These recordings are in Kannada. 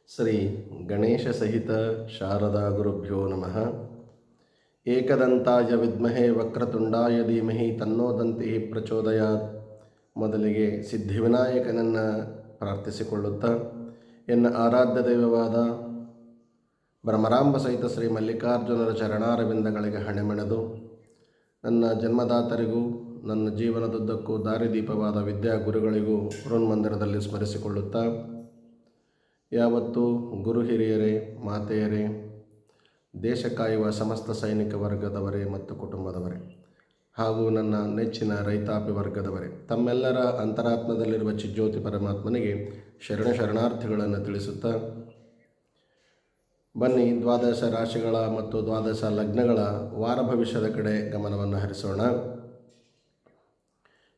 ಶ್ರೀ ಗಣೇಶ ಸಹಿತ ಶಾರದಾ ಗುರುಭ್ಯೋ ನಮಃ. ಏಕದಂತಾಯ ವಿದ್ಮಹೇ ವಕ್ರತುಂಡಾಯ ಧೀಮಹಿ ತನ್ನೋ ದಂತಿ ಪ್ರಚೋದಯಾತ್. ಮೊದಲಿಗೆ ಸಿದ್ಧಿವಿನಾಯಕನನ್ನು ಪ್ರಾರ್ಥಿಸಿಕೊಳ್ಳುತ್ತಾ ಎನ್ನ ಆರಾಧ್ಯ ದೈವವಾದ ಭ್ರಮರಾಂಬ ಸಹಿತ ಶ್ರೀ ಮಲ್ಲಿಕಾರ್ಜುನರ ಚರಣಾರವಿಂದಗಳಿಗೆ ಹಣೆಮೆಣೆದು ನನ್ನ ಜನ್ಮದಾತರಿಗೂ ನನ್ನ ಜೀವನದುದ್ದಕ್ಕೂ ದಾರಿದೀಪವಾದ ವಿದ್ಯಾಗುರುಗಳಿಗೂ ಮಂದಿರದಲ್ಲಿ ಸ್ಮರಿಸಿಕೊಳ್ಳುತ್ತಾ, ಯಾವತ್ತೂ ಗುರು ಹಿರಿಯರೇ, ಮಾತೆಯರೇ, ದೇಶ ಕಾಯುವ ಸಮಸ್ತ ಸೈನಿಕ ವರ್ಗದವರೇ ಮತ್ತು ಕುಟುಂಬದವರೇ ಹಾಗೂ ನನ್ನ ನೆಚ್ಚಿನ ರೈತಾಪಿ ವರ್ಗದವರೇ, ತಮ್ಮೆಲ್ಲರ ಅಂತರಾತ್ಮದಲ್ಲಿರುವ ಚಿಜ್ಯೋತಿ ಪರಮಾತ್ಮನಿಗೆ ಶರಣಾರ್ಥಿಗಳನ್ನು ತಿಳಿಸುತ್ತಾ, ಬನ್ನಿ ದ್ವಾದಶ ರಾಶಿಗಳ ಮತ್ತು ದ್ವಾದಶ ಲಗ್ನಗಳ ವಾರ ಭವಿಷ್ಯದ ಕಡೆ ಗಮನವನ್ನು ಹರಿಸೋಣ.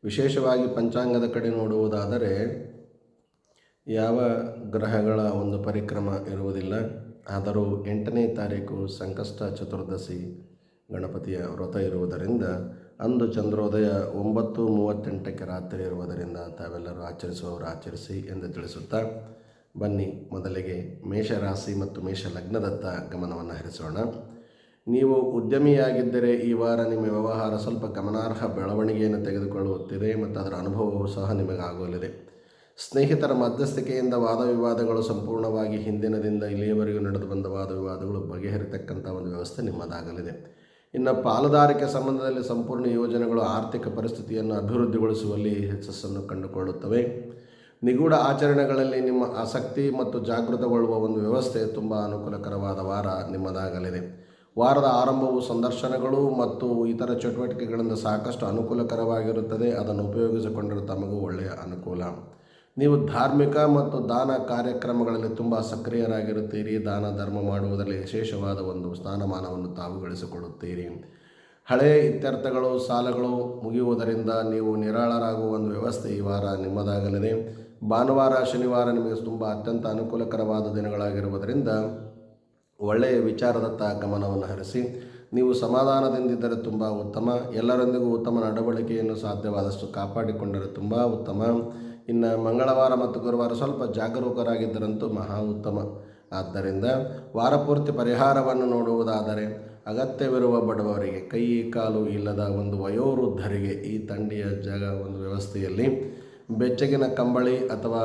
ವಿಶೇಷವಾಗಿ ಪಂಚಾಂಗದ ಕಡೆ ನೋಡುವುದಾದರೆ ಯಾವ ಗ್ರಹಗಳ ಒಂದು ಪರಿಕ್ರಮ ಇರುವುದಿಲ್ಲ. ಆದರೂ 8ನೇ ತಾರೀಕು ಸಂಕಷ್ಟ ಚತುರ್ದಶಿ ಗಣಪತಿಯ ವ್ರತ ಇರುವುದರಿಂದ ಅಂದು ಚಂದ್ರೋದಯ 9:38 ರಾತ್ರಿ ಇರುವುದರಿಂದ ತಾವೆಲ್ಲರೂ ಆಚರಿಸುವವರು ಆಚರಿಸಿ ಎಂದು ತಿಳಿಸುತ್ತಾ, ಬನ್ನಿ ಮೊದಲಿಗೆ ಮೇಷರಾಶಿ ಮತ್ತು ಮೇಷ ಲಗ್ನದತ್ತ ಗಮನವನ್ನು ಹರಿಸೋಣ. ನೀವು ಉದ್ಯಮಿಯಾಗಿದ್ದರೆ ಈ ವಾರ ನಿಮ್ಮ ವ್ಯವಹಾರ ಸ್ವಲ್ಪ ಗಮನಾರ್ಹ ಬೆಳವಣಿಗೆಯನ್ನು ತೆಗೆದುಕೊಳ್ಳುತ್ತಿದೆ ಮತ್ತು ಅದರ ಅನುಭವವೂ ಸಹ ನಿಮಗಾಗಲಿದೆ. ಸ್ನೇಹಿತರ ಮಧ್ಯಸ್ಥಿಕೆಯಿಂದ ವಾದವಿವಾದಗಳು ಸಂಪೂರ್ಣವಾಗಿ ಹಿಂದಿನದಿಂದ ಇಲ್ಲಿಯವರೆಗೂ ನಡೆದು ಬಂದ ವಾದವಿವಾದಗಳು ಬಗೆಹರಿತಕ್ಕಂಥ ಒಂದು ವ್ಯವಸ್ಥೆ ನಿಮ್ಮದಾಗಲಿದೆ. ಇನ್ನು ಪಾಲುದಾರಿಕೆ ಸಂಬಂಧದಲ್ಲಿ ಸಂಪೂರ್ಣ ಯೋಜನೆಗಳು ಆರ್ಥಿಕ ಪರಿಸ್ಥಿತಿಯನ್ನು ಅಭಿವೃದ್ಧಿಗೊಳಿಸುವಲ್ಲಿ ಯಶಸ್ಸನ್ನು ಕಂಡುಕೊಳ್ಳುತ್ತವೆ. ನಿಗೂಢ ಆಚರಣೆಗಳಲ್ಲಿ ನಿಮ್ಮ ಆಸಕ್ತಿ ಮತ್ತು ಜಾಗೃತಗೊಳ್ಳುವ ಒಂದು ವ್ಯವಸ್ಥೆ ತುಂಬ ಅನುಕೂಲಕರವಾದ ವಾರ ನಿಮ್ಮದಾಗಲಿದೆ. ವಾರದ ಆರಂಭವು ಸಂದರ್ಶನಗಳು ಮತ್ತು ಇತರ ಚಟುವಟಿಕೆಗಳಿಂದ ಸಾಕಷ್ಟು ಅನುಕೂಲಕರವಾಗಿರುತ್ತದೆ. ಅದನ್ನು ಉಪಯೋಗಿಸಿಕೊಂಡರೆ ತಮಗೂ ಒಳ್ಳೆಯ ಅನುಕೂಲ. ನೀವು ಧಾರ್ಮಿಕ ಮತ್ತು ದಾನ ಕಾರ್ಯಕ್ರಮಗಳಲ್ಲಿ ತುಂಬ ಸಕ್ರಿಯರಾಗಿರುತ್ತೀರಿ. ದಾನ ಧರ್ಮ ಮಾಡುವುದರಲ್ಲಿ ವಿಶೇಷವಾದ ಒಂದು ಸ್ಥಾನಮಾನವನ್ನು ತಾವು ಗಳಿಸಿಕೊಳ್ಳುತ್ತೀರಿ. ಹಳೆಯ ಇತ್ಯರ್ಥಗಳು, ಸಾಲಗಳು ಮುಗಿಯುವುದರಿಂದ ನೀವು ನಿರಾಳರಾಗುವ ಒಂದು ವ್ಯವಸ್ಥೆ ಈ ವಾರ ನಿಮ್ಮದಾಗಲಿದೆ. ಭಾನುವಾರ, ಶನಿವಾರ ನಿಮಗೆ ತುಂಬ ಅತ್ಯಂತ ಅನುಕೂಲಕರವಾದ ದಿನಗಳಾಗಿರುವುದರಿಂದ ಒಳ್ಳೆಯ ವಿಚಾರದತ್ತ ಗಮನವನ್ನು ಹರಿಸಿ ನೀವು ಸಮಾಧಾನದಿಂದಿದ್ದರೆ ತುಂಬ ಉತ್ತಮ. ಎಲ್ಲರೊಂದಿಗೂ ಉತ್ತಮ ನಡವಳಿಕೆಯನ್ನು ಸಾಧ್ಯವಾದಷ್ಟು ಕಾಪಾಡಿಕೊಂಡರೆ ತುಂಬ ಉತ್ತಮ. ಇನ್ನು ಮಂಗಳವಾರ ಮತ್ತು ಗುರುವಾರ ಸ್ವಲ್ಪ ಜಾಗರೂಕರಾಗಿದ್ದರಂತೂ ಮಹಾ ಉತ್ತಮ. ಆದ್ದರಿಂದ ವಾರಪೂರ್ತಿ ಪರಿಹಾರವನ್ನು ನೋಡುವುದಾದರೆ ಅಗತ್ಯವಿರುವ ಬಡವರಿಗೆ, ಕೈ ಕಾಲು ಇಲ್ಲದ ಒಂದು ವಯೋವೃದ್ಧರಿಗೆ ಈ ಥಂಡಿಯ ಒಂದು ವ್ಯವಸ್ಥೆಯಲ್ಲಿ ಬೆಚ್ಚಗಿನ ಕಂಬಳಿ ಅಥವಾ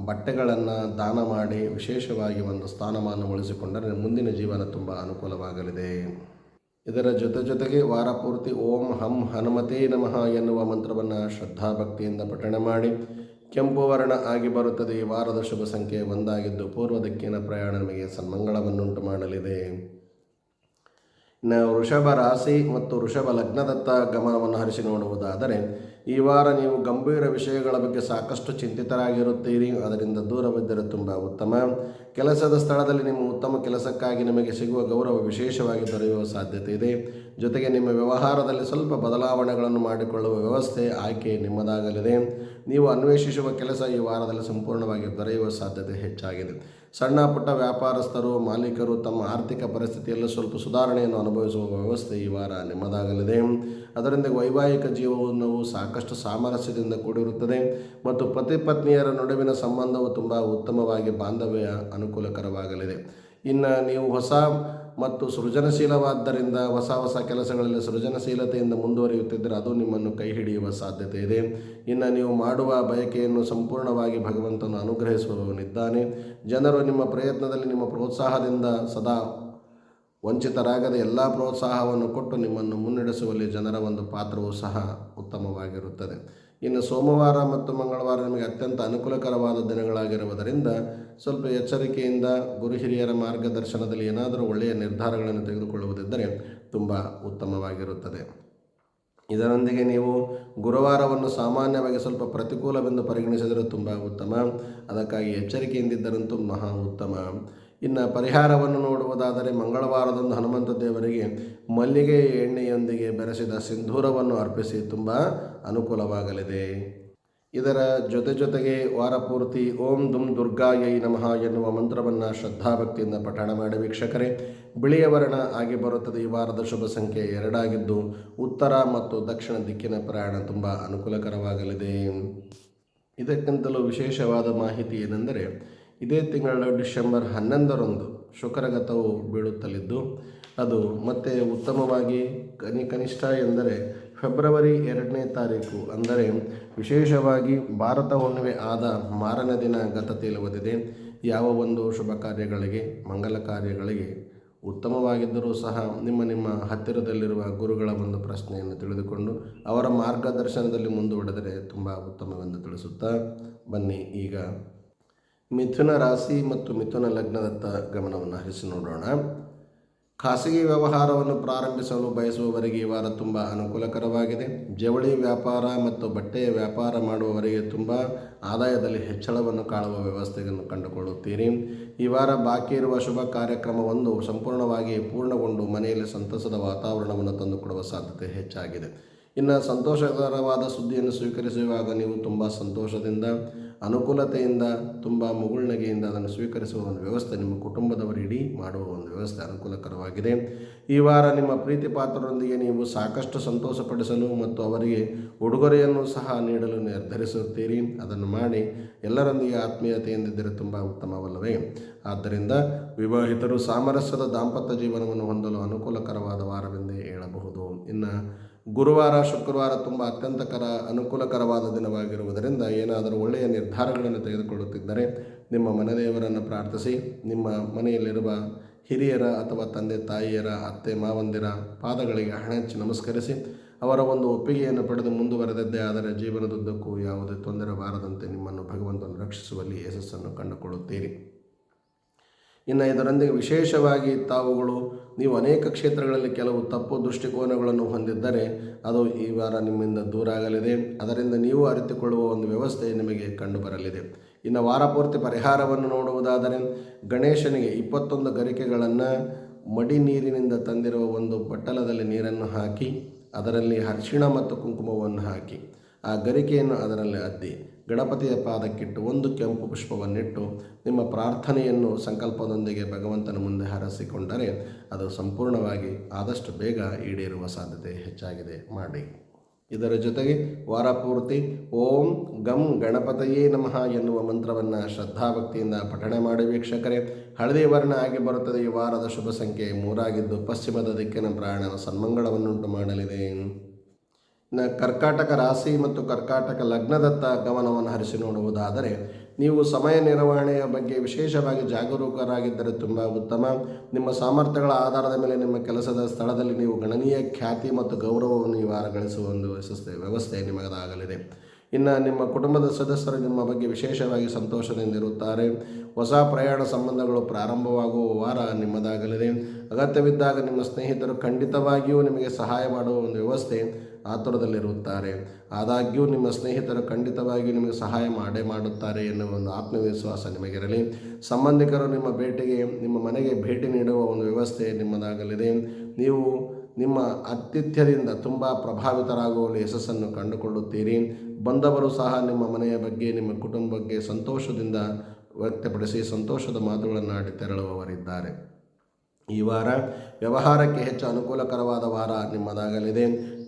ಬಟ್ಟೆಗಳನ್ನು ದಾನ ಮಾಡಿ ವಿಶೇಷವಾಗಿ ಒಂದು ಸ್ಥಾನಮಾನಗೊಳಿಸಿಕೊಂಡರೆ ಮುಂದಿನ ಜೀವನ ತುಂಬ ಅನುಕೂಲವಾಗಲಿದೆ. ಇದರ ಜೊತೆಗೆ ವಾರಪೂರ್ತಿ ಓಂ ಹಂ ಹನುಮತೇ ನಮಃ ಎನ್ನುವ ಮಂತ್ರವನ್ನು ಶ್ರದ್ಧಾಭಕ್ತಿಯಿಂದ ಪಠಣೆ ಮಾಡಿ. ಕೆಂಪು ವರ್ಣ ಆಗಿ ಬರುತ್ತದೆ. ಈ ವಾರದ ಶುಭ ಸಂಖ್ಯೆ 1 ಆಗಿದ್ದು ಪೂರ್ವ ದಿಕ್ಕಿನ ಪ್ರಯಾಣ ನಿಮಗೆ ಸನ್ಮಂಗಳವನ್ನುಂಟು ಮಾಡಲಿದೆ. ಇನ್ನು ವೃಷಭ ರಾಶಿ ಮತ್ತು ವೃಷಭ ಲಗ್ನದತ್ತ ಗಮನವನ್ನು ಹರಿಸಿ ನೋಡುವುದಾದರೆ ಈ ವಾರ ನೀವು ಗಂಭೀರ ವಿಷಯಗಳ ಬಗ್ಗೆ ಸಾಕಷ್ಟು ಚಿಂತಿತರಾಗಿರುತ್ತೀರಿ. ಅದರಿಂದ ದೂರವಿದ್ದರೆ ತುಂಬ ಉತ್ತಮ. ಕೆಲಸದ ಸ್ಥಳದಲ್ಲಿ ನಿಮ್ಮ ಉತ್ತಮ ಕೆಲಸಕ್ಕಾಗಿ ನಿಮಗೆ ಸಿಗುವ ಗೌರವ ವಿಶೇಷವಾಗಿ ದೊರೆಯುವ ಸಾಧ್ಯತೆ ಇದೆ. ಜೊತೆಗೆ ನಿಮ್ಮ ವ್ಯವಹಾರದಲ್ಲಿ ಸ್ವಲ್ಪ ಬದಲಾವಣೆಗಳನ್ನು ಮಾಡಿಕೊಳ್ಳುವ ವ್ಯವಸ್ಥೆ ಆಯ್ಕೆ ನಿಮ್ಮದಾಗಲಿದೆ. ನೀವು ಅನ್ವೇಷಿಸುವ ಕೆಲಸ ಈ ವಾರದಲ್ಲಿ ಸಂಪೂರ್ಣವಾಗಿ ದೊರೆಯುವ ಸಾಧ್ಯತೆ ಹೆಚ್ಚಾಗಿದೆ. ಸಣ್ಣ ಪುಟ್ಟ ವ್ಯಾಪಾರಸ್ಥರು, ಮಾಲೀಕರು ತಮ್ಮ ಆರ್ಥಿಕ ಪರಿಸ್ಥಿತಿಯಲ್ಲಿ ಸ್ವಲ್ಪ ಸುಧಾರಣೆಯನ್ನು ಅನುಭವಿಸುವ ವ್ಯವಸ್ಥೆ ಈ ವಾರ ನಿಮ್ಮದಾಗಲಿದೆ. ಅದರಿಂದ ವೈವಾಹಿಕ ಜೀವನವು ಸಾಕಷ್ಟು ಸಾಮರಸ್ಯದಿಂದ ಕೂಡಿರುತ್ತದೆ ಮತ್ತು ಪತಿ ಪತ್ನಿಯರ ನಡುವಿನ ಸಂಬಂಧವು ತುಂಬ ಉತ್ತಮವಾಗಿ ಬಾಂಧವ್ಯ ಅನುಕೂಲಕರವಾಗಲಿದೆ. ಇನ್ನು ನೀವು ಹೊಸ ಮತ್ತು ಸೃಜನಶೀಲವಾದ್ದರಿಂದ ಹೊಸ ಕೆಲಸಗಳಲ್ಲಿ ಸೃಜನಶೀಲತೆಯಿಂದ ಮುಂದುವರಿಯುತ್ತಿದ್ದರೆ ಅದು ನಿಮ್ಮನ್ನು ಕೈ ಹಿಡಿಯುವ ಸಾಧ್ಯತೆ ಇದೆ. ಇನ್ನು ನೀವು ಮಾಡುವ ಬಯಕೆಯನ್ನು ಸಂಪೂರ್ಣವಾಗಿ ಭಗವಂತನು ಅನುಗ್ರಹಿಸುವವನಿದ್ದಾನೆ. ಜನರು ನಿಮ್ಮ ಪ್ರಯತ್ನದಲ್ಲಿ ನಿಮ್ಮ ಪ್ರೋತ್ಸಾಹದಿಂದ ಸದಾ ವಂಚಿತರಾಗದೆ ಎಲ್ಲ ಪ್ರೋತ್ಸಾಹವನ್ನು ಕೊಟ್ಟು ನಿಮ್ಮನ್ನು ಮುನ್ನಡೆಸುವಲ್ಲಿ ಜನರ ಒಂದು ಪಾತ್ರವೂ ಸಹ ಉತ್ತಮವಾಗಿರುತ್ತದೆ. ಇನ್ನು ಸೋಮವಾರ ಮತ್ತು ಮಂಗಳವಾರ ನಿಮಗೆ ಅತ್ಯಂತ ಅನುಕೂಲಕರವಾದ ದಿನಗಳಾಗಿರುವುದರಿಂದ ಸ್ವಲ್ಪ ಎಚ್ಚರಿಕೆಯಿಂದ ಗುರು ಹಿರಿಯರ ಮಾರ್ಗದರ್ಶನದಲ್ಲಿ ಏನಾದರೂ ಒಳ್ಳೆಯ ನಿರ್ಧಾರಗಳನ್ನು ತೆಗೆದುಕೊಳ್ಳುವುದಿದ್ದರೆ ತುಂಬ ಉತ್ತಮವಾಗಿರುತ್ತದೆ. ಇದರೊಂದಿಗೆ ನೀವು ಗುರುವಾರವನ್ನು ಸಾಮಾನ್ಯವಾಗಿ ಸ್ವಲ್ಪ ಪ್ರತಿಕೂಲವೆಂದು ಪರಿಗಣಿಸಿದರೆ ತುಂಬ ಉತ್ತಮ. ಅದಕ್ಕಾಗಿ ಎಚ್ಚರಿಕೆಯಿಂದಿದ್ದರಂತೂ ಮಹಾ ಉತ್ತಮ. ಇನ್ನು ಪರಿಹಾರವನ್ನು ನೋಡುವುದಾದರೆ ಮಂಗಳವಾರದಂದು ಹನುಮಂತ ದೇವರಿಗೆ ಮಲ್ಲಿಗೆ ಎಣ್ಣೆಯೊಂದಿಗೆ ಬೆರೆಸಿದ ಸಿಂಧೂರವನ್ನು ಅರ್ಪಿಸಿ ತುಂಬ ಅನುಕೂಲವಾಗಲಿದೆ. ಇದರ ಜೊತೆಗೆ ವಾರಪೂರ್ತಿ ಓಂ ದುಂ ದುರ್ಗಾಯೈ ನಮಃ ಎನ್ನುವ ಮಂತ್ರವನ್ನು ಶ್ರದ್ಧಾಭಕ್ತಿಯಿಂದ ಪಠಣ ಮಾಡಿ ವೀಕ್ಷಕರೇ. ಬಿಳಿಯ ವರ್ಣ ಆಗಿ ಬರುತ್ತದೆ. ಈ ವಾರದ ಶುಭ ಸಂಖ್ಯೆ 2 ಆಗಿದ್ದು ಉತ್ತರ ಮತ್ತು ದಕ್ಷಿಣ ದಿಕ್ಕಿನ ಪ್ರಯಾಣ ತುಂಬ ಅನುಕೂಲಕರವಾಗಲಿದೆ. ಇದಕ್ಕಿಂತಲೂ ವಿಶೇಷವಾದ ಮಾಹಿತಿ ಏನೆಂದರೆ ಇದೇ ತಿಂಗಳ ಡಿಸೆಂಬರ್ 11ರಂದು ಶುಕ್ರಗತವು ಬೀಳುತ್ತಲಿದ್ದು ಅದು ಮತ್ತೆ ಉತ್ತಮವಾಗಿ ಕನಿಷ್ಠ ಎಂದರೆ ಫೆಬ್ರವರಿ 2ನೇ ತಾರೀಕು ಅಂದರೆ ವಿಶೇಷವಾಗಿ ಭಾರತ ಹುಣ್ಣಿಮೆ ಆದ ಮಾರನೇ ದಿನ ಗತ ತೇಲುವುದಿದೆ. ಯಾವ ಒಂದು ಶುಭ ಕಾರ್ಯಗಳಿಗೆ ಮಂಗಲ ಕಾರ್ಯಗಳಿಗೆ ಉತ್ತಮವಾಗಿದ್ದರೂ ಸಹ ನಿಮ್ಮ ಹತ್ತಿರದಲ್ಲಿರುವ ಗುರುಗಳ ಒಂದು ಪ್ರಶ್ನೆಯನ್ನು ತಿಳಿದುಕೊಂಡು ಅವರ ಮಾರ್ಗದರ್ಶನದಲ್ಲಿ ಮುಂದೂಡಿದರೆ ತುಂಬ ಉತ್ತಮವೆಂದು ತಿಳಿಸುತ್ತಾ ಬನ್ನಿ. ಈಗ ಮಿಥುನ ರಾಶಿ ಮತ್ತು ಮಿಥುನ ಲಗ್ನದತ್ತ ಗಮನವನ್ನು ಹರಿಸಿ ನೋಡೋಣ. ಖಾಸಗಿ ವ್ಯವಹಾರವನ್ನು ಪ್ರಾರಂಭಿಸಲು ಬಯಸುವವರಿಗೆ ಈ ವಾರ ತುಂಬ ಅನುಕೂಲಕರವಾಗಿದೆ. ಜವಳಿ ವ್ಯಾಪಾರ ಮತ್ತು ಬಟ್ಟೆಯ ವ್ಯಾಪಾರ ಮಾಡುವವರಿಗೆ ತುಂಬ ಆದಾಯದಲ್ಲಿ ಹೆಚ್ಚಳವನ್ನು ಕಾಣುವ ವ್ಯವಸ್ಥೆಯನ್ನು ಕಂಡುಕೊಳ್ಳುತ್ತೀರಿ. ಈ ವಾರ ಬಾಕಿ ಇರುವ ಶುಭ ಕಾರ್ಯಕ್ರಮವೊಂದು ಸಂಪೂರ್ಣವಾಗಿ ಪೂರ್ಣಗೊಂಡು ಮನೆಯಲ್ಲಿ ಸಂತಸದ ವಾತಾವರಣವನ್ನು ತಂದುಕೊಡುವ ಸಾಧ್ಯತೆ ಹೆಚ್ಚಾಗಿದೆ. ಇನ್ನು ಸಂತೋಷಕರವಾದ ಸುದ್ದಿಯನ್ನು ಸ್ವೀಕರಿಸುವಾಗ ನೀವು ತುಂಬ ಸಂತೋಷದಿಂದ ಅನುಕೂಲತೆಯಿಂದ ತುಂಬ ಮುಗುಳ್ನಗೆಯಿಂದ ಅದನ್ನು ಸ್ವೀಕರಿಸುವ ಒಂದು ವ್ಯವಸ್ಥೆ ನಿಮ್ಮ ಕುಟುಂಬದವರಿಡೀ ಮಾಡುವ ಒಂದು ವ್ಯವಸ್ಥೆ ಅನುಕೂಲಕರವಾಗಿದೆ. ಈ ವಾರ ನಿಮ್ಮ ಪ್ರೀತಿ ಪಾತ್ರರೊಂದಿಗೆ ನೀವು ಸಾಕಷ್ಟು ಸಂತೋಷಪಡಿಸಲು ಮತ್ತು ಅವರಿಗೆ ಉಡುಗೊರೆಯನ್ನು ಸಹ ನೀಡಲು ನಿರ್ಧರಿಸುತ್ತೀರಿ. ಅದನ್ನು ಮಾಡಿ ಎಲ್ಲರೊಂದಿಗೆ ಆತ್ಮೀಯತೆಯಿಂದಿದ್ದರೆ ತುಂಬ ಉತ್ತಮವಲ್ಲವೇ? ಆದ್ದರಿಂದ ವಿವಾಹಿತರು ಸಾಮರಸ್ಯದ ದಾಂಪತ್ಯ ಜೀವನವನ್ನು ಹೊಂದಲು ಅನುಕೂಲಕರವಾದ ವಾರವೆಂದೇ ಹೇಳಬಹುದು. ಇನ್ನು ಗುರುವಾರ ಶುಕ್ರವಾರ ತುಂಬ ಅನುಕೂಲಕರವಾದ ದಿನವಾಗಿರುವುದರಿಂದ ಏನಾದರೂ ಒಳ್ಳೆಯ ನಿರ್ಧಾರಗಳನ್ನು ತೆಗೆದುಕೊಳ್ಳುತ್ತಿದ್ದರೆ ನಿಮ್ಮ ಮನೆದೇವರನ್ನು ಪ್ರಾರ್ಥಿಸಿ ನಿಮ್ಮ ಮನೆಯಲ್ಲಿರುವ ಹಿರಿಯರ ಅಥವಾ ತಂದೆ ತಾಯಿಯರ ಅತ್ತೆ ಮಾವಂದಿರ ಪಾದಗಳಿಗೆ ಹಣೆಚ್ಚಿ ನಮಸ್ಕರಿಸಿ ಅವರ ಒಂದು ಒಪ್ಪಿಗೆಯನ್ನು ಪಡೆದು ಮುಂದುವರೆದದ್ದೇ ಆದರೆ ಜೀವನದುದ್ದಕ್ಕೂ ಯಾವುದೇ ತೊಂದರೆ ಬಾರದಂತೆ ನಿಮ್ಮನ್ನು ಭಗವಂತನು ರಕ್ಷಿಸುವಲ್ಲಿ ಯಶಸ್ಸನ್ನು ಕಂಡುಕೊಳ್ಳುತ್ತೀರಿ. ಇನ್ನು ಇದರೊಂದಿಗೆ ವಿಶೇಷವಾಗಿ ನೀವು ಅನೇಕ ಕ್ಷೇತ್ರಗಳಲ್ಲಿ ಕೆಲವು ತಪ್ಪು ದೃಷ್ಟಿಕೋನಗಳನ್ನು ಹೊಂದಿದ್ದರೆ ಅದು ಈ ವಾರ ನಿಮ್ಮಿಂದ ದೂರ ಆಗಲಿದೆ. ಅದರಿಂದ ನೀವು ಅರಿತುಕೊಳ್ಳುವ ಒಂದು ವ್ಯವಸ್ಥೆ ನಿಮಗೆ ಕಂಡುಬರಲಿದೆ. ಇನ್ನು ವಾರ ಪೂರ್ತಿ ಪರಿಹಾರವನ್ನು ನೋಡುವುದಾದರೆ ಗಣೇಶನಿಗೆ 21 ಗರಿಕೆಗಳನ್ನು ಮಡಿ ನೀರಿನಿಂದ ತಂದಿರುವ ಒಂದು ಬಟ್ಟಲದಲ್ಲಿ ನೀರನ್ನು ಹಾಕಿ ಅದರಲ್ಲಿ ಅರಿಶಿಣ ಮತ್ತು ಕುಂಕುಮವನ್ನು ಹಾಕಿ ಆ ಗರಿಕೆಯನ್ನು ಅದರಲ್ಲಿ ಅದ್ದಿ ಗಣಪತಿಯ ಪಾದಕ್ಕಿಟ್ಟು ಒಂದು ಕೆಂಪು ಪುಷ್ಪವನ್ನಿಟ್ಟು ನಿಮ್ಮ ಪ್ರಾರ್ಥನೆಯನ್ನು ಸಂಕಲ್ಪದೊಂದಿಗೆ ಭಗವಂತನ ಮುಂದೆ ಹಾರೈಸಿಕೊಂಡರೆ ಅದು ಸಂಪೂರ್ಣವಾಗಿ ಆದಷ್ಟು ಬೇಗ ಈಡೇರುವ ಸಾಧ್ಯತೆ ಹೆಚ್ಚಾಗಿದೆ. ಮಾಡಿ. ಇದರ ಜೊತೆಗೆ ವಾರ ಪೂರ್ತಿ ಓಂ ಗಂ ಗಣಪತಯೇ ನಮಃ ಎನ್ನುವ ಮಂತ್ರವನ್ನು ಶ್ರದ್ಧಾಭಕ್ತಿಯಿಂದ ಪಠಣೆ ಮಾಡಿ ವೀಕ್ಷಕರೇ. ಹಳದಿ ವರ್ಣ ಆಗಿ ಬರುತ್ತದೆ. ಈ ವಾರದ ಶುಭ ಸಂಖ್ಯೆ 3 ಆಗಿದ್ದು ಪಶ್ಚಿಮದ ದಿಕ್ಕಿನ ಪ್ರಯಾಣ ಸನ್ಮಂಗಳವನ್ನುಂಟು ಮಾಡಲಿದೆ. ಕರ್ಕಾಟಕ ರಾಶಿ ಮತ್ತು ಕರ್ಕಾಟಕ ಲಗ್ನದತ್ತ ಗಮನವನ್ನು ಹರಿಸಿ ನೋಡುವುದಾದರೆ ನೀವು ಸಮಯ ನಿರ್ವಹಣೆಯ ಬಗ್ಗೆ ವಿಶೇಷವಾಗಿ ಜಾಗರೂಕರಾಗಿದ್ದರೆ ತುಂಬ ಉತ್ತಮ. ನಿಮ್ಮ ಸಾಮರ್ಥ್ಯಗಳ ಆಧಾರದ ಮೇಲೆ ನಿಮ್ಮ ಕೆಲಸದ ಸ್ಥಳದಲ್ಲಿ ನೀವು ಗಣನೀಯ ಖ್ಯಾತಿ ಮತ್ತು ಗೌರವವನ್ನು ಈ ವಾರ ಗಳಿಸುವ ಒಂದು ವ್ಯವಸ್ಥೆ ನಿಮಗಾಗಲಿದೆ. ಇನ್ನು ನಿಮ್ಮ ಕುಟುಂಬದ ಸದಸ್ಯರು ನಿಮ್ಮ ಬಗ್ಗೆ ವಿಶೇಷವಾಗಿ ಸಂತೋಷದಿಂದಿರುತ್ತಾರೆ. ಹೊಸ ಪ್ರಯಾಣ ಸಂಬಂಧಗಳು ಪ್ರಾರಂಭವಾಗುವ ವಾರ ನಿಮ್ಮದಾಗಲಿದೆ. ಅಗತ್ಯವಿದ್ದಾಗ ನಿಮ್ಮ ಸ್ನೇಹಿತರು ಖಂಡಿತವಾಗಿಯೂ ನಿಮಗೆ ಸಹಾಯ ಮಾಡುವ ಒಂದು ವ್ಯವಸ್ಥೆ ಆತುರದಲ್ಲಿರುತ್ತಾರೆ. ಆದಾಗ್ಯೂ ನಿಮ್ಮ ಸ್ನೇಹಿತರು ಖಂಡಿತವಾಗಿಯೂ ನಿಮಗೆ ಸಹಾಯ ಮಾಡುತ್ತಾರೆ ಎನ್ನುವ ಒಂದು ಆತ್ಮವಿಶ್ವಾಸ ನಿಮಗಿರಲಿ. ಸಂಬಂಧಿಕರು ನಿಮ್ಮ ಮನೆಗೆ ಭೇಟಿ ನೀಡುವ ಒಂದು ವ್ಯವಸ್ಥೆ ನಿಮ್ಮದಾಗಲಿದೆ. ನೀವು ನಿಮ್ಮ ಆತಿಥ್ಯದಿಂದ ತುಂಬ ಪ್ರಭಾವಿತರಾಗುವಲ್ಲಿ ಯಶಸ್ಸನ್ನು ಕಂಡುಕೊಳ್ಳುತ್ತೀರಿ. ಬಂದವರು ಸಹ ನಿಮ್ಮ ಮನೆಯ ಬಗ್ಗೆ ನಿಮ್ಮ ಕುಟುಂಬ ಬಗ್ಗೆ ಸಂತೋಷದಿಂದ ವ್ಯಕ್ತಪಡಿಸಿ ಸಂತೋಷದ ಮಾತುಗಳನ್ನು ಆಡಿ ತೆರಳುವವರಿದ್ದಾರೆ. ಈ ವಾರ ವ್ಯವಹಾರಕ್ಕೆ ಹೆಚ್ಚು ಅನುಕೂಲಕರವಾದ ವಾರ ನಿಮ್ಮದಾಗಲಿದೆ.